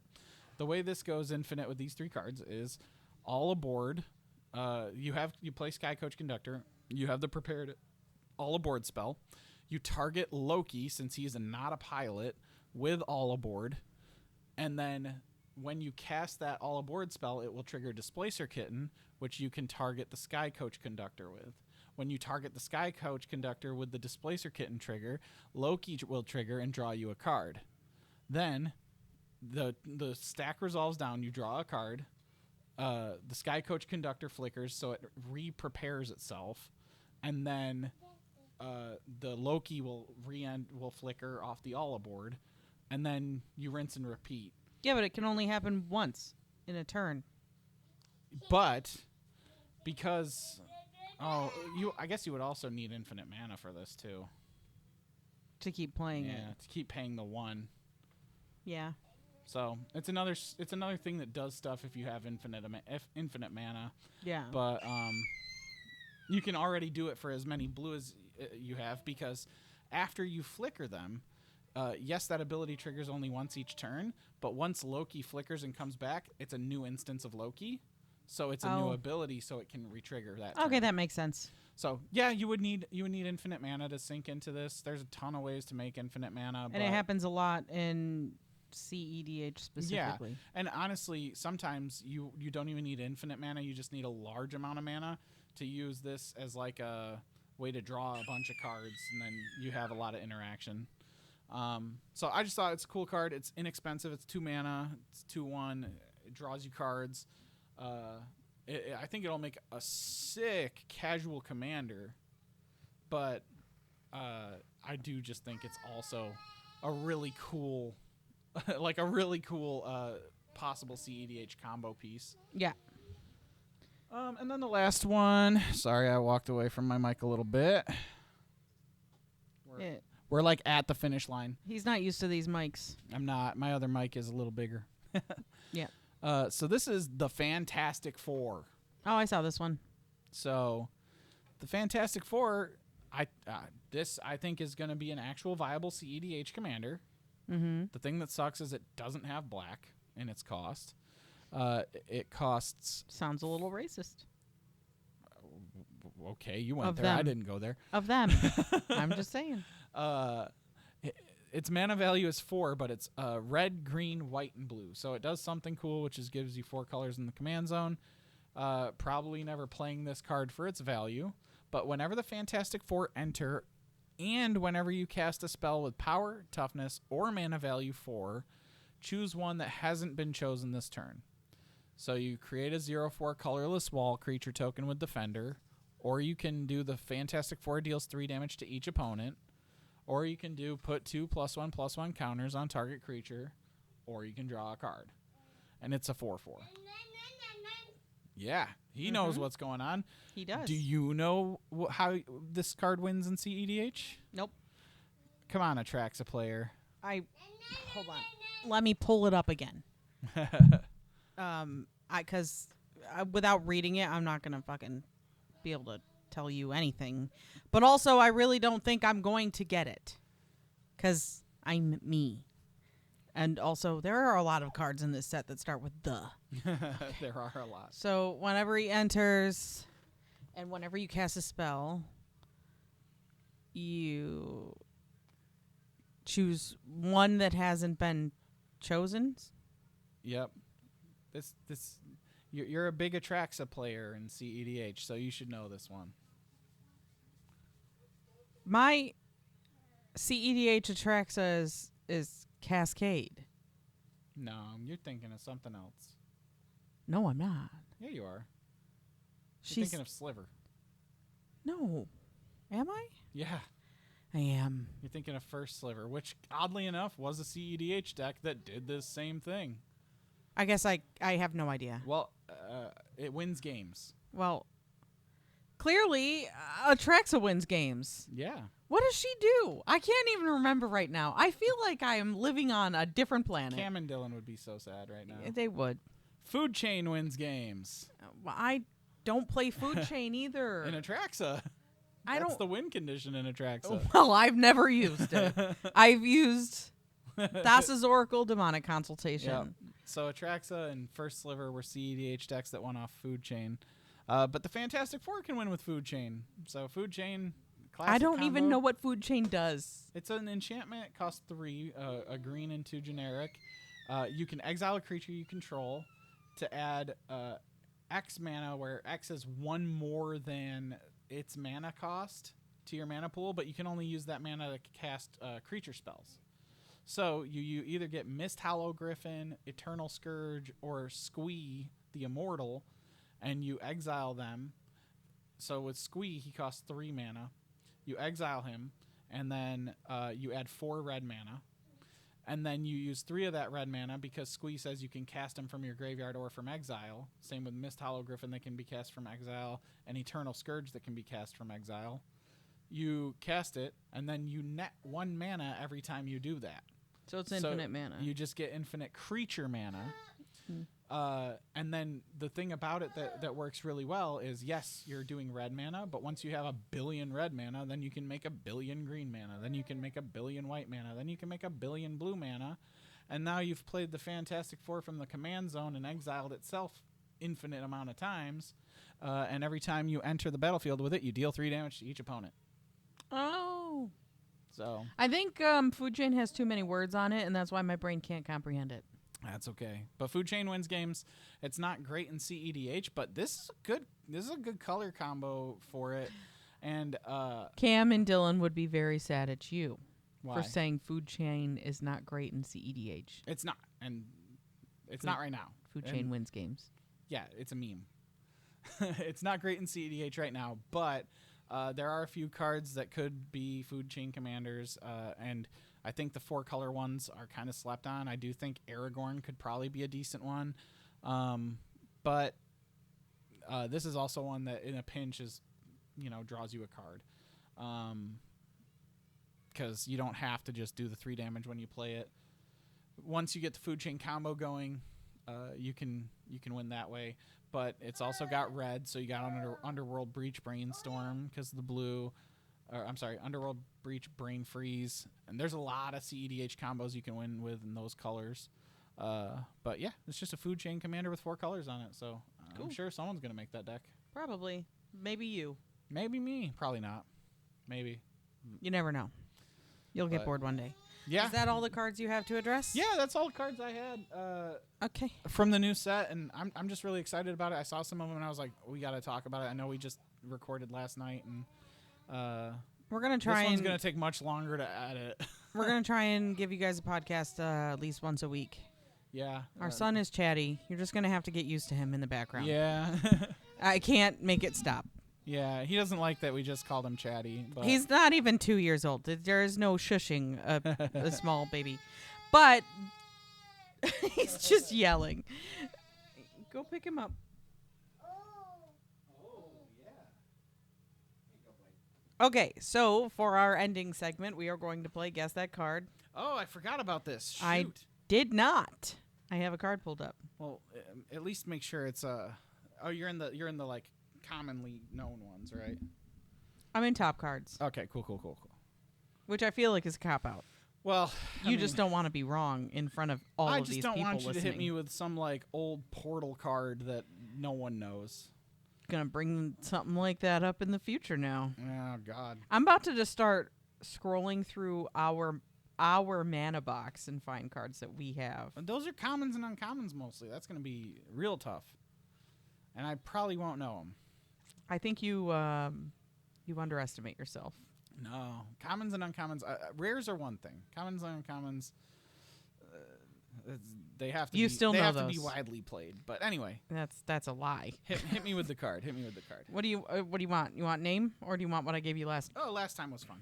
the way this goes infinite with these 3 cards is All Aboard. You play Sky Coach Conductor. You have the prepared All Aboard spell. You target Loki, since he is not a pilot, with All Aboard. And then when you cast that All Aboard spell, it will trigger Displacer Kitten, which you can target the Sky Coach Conductor with. When you target the Sky Coach Conductor with the Displacer Kitten trigger, Loki will trigger and draw you a card. Then the stack resolves down. You draw a card. The Sky Coach Conductor flickers, so it re-prepares itself. And then the Loki will flicker off the All Aboard, and then you rinse and repeat. Yeah, but it can only happen once in a turn. But because I guess you would also need infinite mana for this too. To keep playing it. Yeah, to keep paying the 1. Yeah. So it's another thing that does stuff if you have infinite mana. Yeah. But you can already do it for as many blue as you have, because after you flicker them, yes, that ability triggers only once each turn, but once Loki flickers and comes back, it's a new instance of Loki. So it's a new ability, so it can re-trigger that turn. Okay, that makes sense. So yeah, you would need infinite mana to sink into this. There's a ton of ways to make infinite mana. And it happens a lot in CEDH specifically. Yeah, and honestly, sometimes you don't even need infinite mana. You just need a large amount of mana to use this as like a way to draw a bunch of cards, and then you have a lot of interaction. So I just thought it's a cool card. It's inexpensive. It's 2 mana. It's 2/1. It draws you cards. I think it'll make a sick casual commander, but I do just think it's also a really cool, like a really cool possible CEDH combo piece. Yeah. And then the last one. Sorry, I walked away from my mic a little bit. We're like at the finish line. He's not used to these mics. I'm not. My other mic is a little bigger. Yeah. So this is the Fantastic Four. Oh, I saw this one. So the Fantastic Four, I think is going to be an actual viable CEDH commander. Mm-hmm. The thing that sucks is it doesn't have black in its cost. It costs. Sounds a little racist. Okay, you went Of there. I them. didn't go there. Of them. I'm just saying. Its mana value is 4, but it's red, green, white, and blue. So it does something cool, which is gives you 4 colors in the command zone. Probably never playing this card for its value, but whenever the Fantastic Four enter, and whenever you cast a spell with power, toughness, or mana value 4, choose one that hasn't been chosen this turn. So you create a 0/4 colorless wall creature token with Defender, or you can do the Fantastic Four deals 3 damage to each opponent, or you can do put 2 +1/+1 counters on target creature, or you can draw a card. And it's a 4/4. Yeah, he knows what's going on. He does. Do you know how this card wins in CEDH? Nope. Come on, Atraxa player. Hold on. Let me pull it up again. Because without reading it, I'm not gonna fucking be able to tell you anything. But also, I really don't think I'm going to get it, because I'm me. And also, there are a lot of cards in this set that start with the. There are a lot. So whenever he enters, and whenever you cast a spell, you choose one that hasn't been chosen. Yep. You're a big Atraxa player in CEDH, so you should know this one. My CEDH Atraxa is Cascade. No, you're thinking of something else. No, I'm not. Yeah, you are. You're She's thinking of Sliver. no. Am I? Yeah. I am. You're thinking of First Sliver, which, oddly enough, was a CEDH deck that did this same thing. I guess I have no idea. Well, it wins games. Well, clearly, Atraxa wins games. Yeah. What does she do? I can't even remember right now. I feel like I am living on a different planet. Cam and Dylan would be so sad right now. They would. Food Chain wins games. I don't play Food Chain either. In Atraxa. I That's don't. the win condition in Atraxa. Well, I've never used it. I've used Thassa's Oracle Demonic Consultation. Yep. So Atraxa and First Sliver were CEDH decks that won off Food Chain. But the Fantastic Four can win with Food Chain. So Food Chain, classic I don't combo. even know what Food Chain does. It's an enchantment. It costs 3, a green and 2 generic. You can exile a creature you control to add X mana, where X is 1 more than its mana cost to your mana pool, but you can only use that mana to cast creature spells. So you either get Mist Hollow Griffin, Eternal Scourge, or Squee the Immortal, and you exile them. So with Squee, he costs 3 mana. You exile him, and then you add 4 red mana. And then you use 3 of that red mana because Squee says you can cast him from your graveyard or from exile. Same with Mist Hollow Griffin that can be cast from exile, and Eternal Scourge that can be cast from exile. You cast it, and then you net 1 mana every time you do that. So it's infinite mana. You just get infinite creature mana. And then the thing about it that works really well is, yes, you're doing red mana, but once you have 1 billion red mana, then you can make 1 billion green mana. Then you can make 1 billion white mana. Then you can make 1 billion blue mana. And now you've played the Fantastic Four from the command zone and exiled itself infinite amount of times. And every time you enter the battlefield with it, you deal 3 damage to each opponent. Oh. So I think Food Chain has too many words on it, and that's why my brain can't comprehend it. that's okay. But Food Chain wins games. It's not great in CEDH, but this is a good color combo for it. And Cam and Dylan would be very sad at you why? for saying Food Chain is not great in CEDH. It's not, and it's not right now. Food And Chain wins games. yeah, it's a meme. It's not great in CEDH right now, but there are a few cards that could be Food Chain commanders, and I think the 4-color ones are kind of slept on. I do think Aragorn could probably be a decent one, but this is also one that in a pinch is, draws you a card, because you don't have to just do the 3 damage when you play it. Once you get the Food Chain combo going, you can win that way. But it's also got red, so you got Underworld Breach, Brainstorm because of the blue. Underworld Breach, Brain Freeze. And there's a lot of CEDH combos you can win with in those colors. But yeah, it's just a food chain commander with 4 colors on it. So Cool. I'm sure someone's gonna make that deck. Probably. Maybe you. Maybe me. Probably not. Maybe. You never know. You'll get But- bored one day. Yeah. Is that all the cards you have to address? Yeah, that's all the cards I had Okay. from the new set, and I'm just really excited about it. I saw some of them, and I was like, we got to talk about it. I know we just recorded last night, and We're gonna this try one's and gonna take much longer to edit. we're gonna try and give you guys a podcast at least once a week. Yeah. Our son is chatty. You're just gonna have to get used to him in the background. Yeah. I can't make it stop. Yeah, he doesn't like that we just called him Chatty. But He's not even 2 years old. There is no shushing a small baby, but he's just yelling. Go pick him up. Okay, so for our ending segment, we are going to play Guess That Card. Oh, I forgot about this. Shoot. I did not. I have a card pulled up. Well, at least make sure it's Oh, you're in the like commonly known ones, right? I'm in top cards, Okay, cool. which I feel like is a cop out. Well, You just don't want to be wrong in front of all I of just these don't people want you listening. to hit me with some like old portal card that no one knows. Gonna bring something like that up in the future now. Oh God. I'm about to just start scrolling through our mana box and find cards that we have. And those are commons and uncommons mostly. That's gonna be real tough, and I probably won't know them. I think you underestimate yourself. No, commons and uncommons. Rares are one thing. Commons and uncommons. They have to. You be, still they know have to those. be widely played. But anyway, That's a lie. hit me with the card. Hit me with the card. What do you want? You want name or do you want what I gave you last? Oh, last time was fun.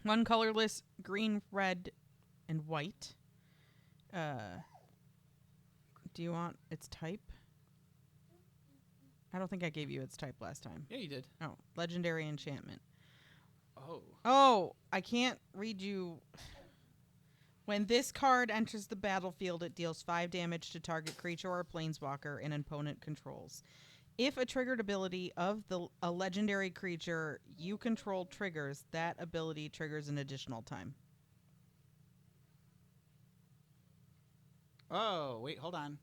One colorless, green, red, and white. Do you want its type? I don't think I gave you its type last time. Yeah, you did. Oh, legendary enchantment. Oh. Oh, I can't read you. When this card enters the battlefield, it deals 5 damage to target creature or planeswalker an opponent controls. If a triggered ability of a legendary creature you control triggers, that ability triggers an additional time. Oh, wait, hold on.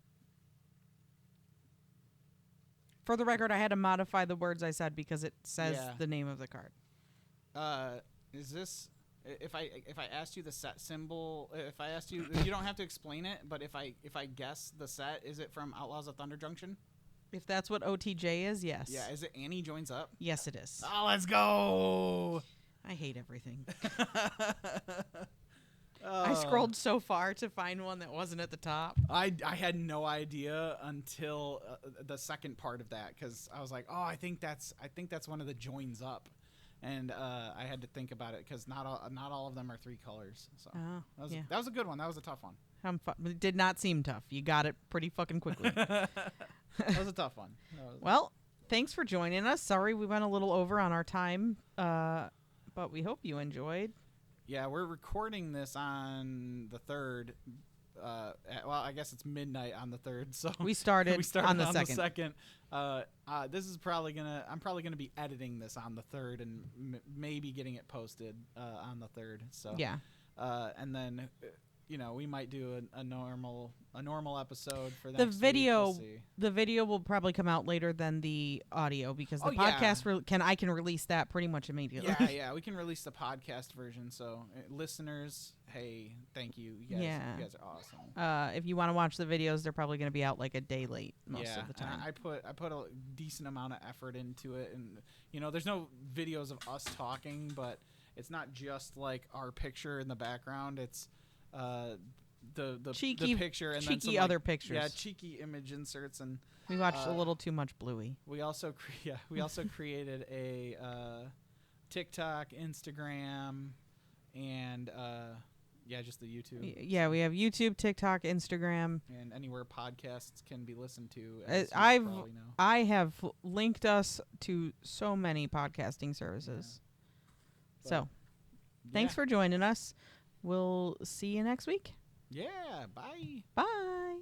For the record, I had to modify the words I said because it says Yeah. the name of the card. Is this if I asked you the set symbol? If I asked you, you don't have to explain it. But if I guess the set, is it from Outlaws of Thunder Junction? If that's what OTJ is, yes. Yeah. Is it Annie Joins Up? Yes, it is. Oh, let's go. I hate everything. Oh. I scrolled so far to find one that wasn't at the top. I had no idea until the second part of that, because I was like, oh, I think that's one of the joins up, and I had to think about it because not all of them are 3 colors. So that was a good one. That was a tough one. It did not seem tough. You got it pretty fucking quickly. That was a tough one. Well, thanks for joining us. Sorry we went a little over on our time, but we hope you enjoyed. Yeah, we're recording this on the 3rd. Well, I guess it's midnight on the 3rd. So We started on the 2nd. This is I'm probably gonna be editing this on the 3rd and maybe getting it posted on the 3rd. So Yeah. and then we might do a normal episode for The next video week. We'll see. the video will probably come out later than the audio because the Oh, yeah. podcast I can release that pretty much immediately. Yeah, we can release the podcast version. So listeners, hey, thank you. You guys are awesome. If you want to watch the videos, they're probably going to be out like a day late most of the and time. I put a decent amount of effort into it, and there's no videos of us talking, but it's not just like our picture in the background. It's the Cheeky- picture and then cheeky some, like, other pictures. Yeah, cheeky image inserts, and We watched a little too much Bluey. we also created a TikTok, Instagram, and just the YouTube. Yeah, we have YouTube, TikTok, Instagram. And anywhere podcasts can be listened to. Uh, As you I've- probably know. I have linked us to so many podcasting services. But, So, thanks yeah. for joining us. We'll see you next week. Yeah, bye. Bye.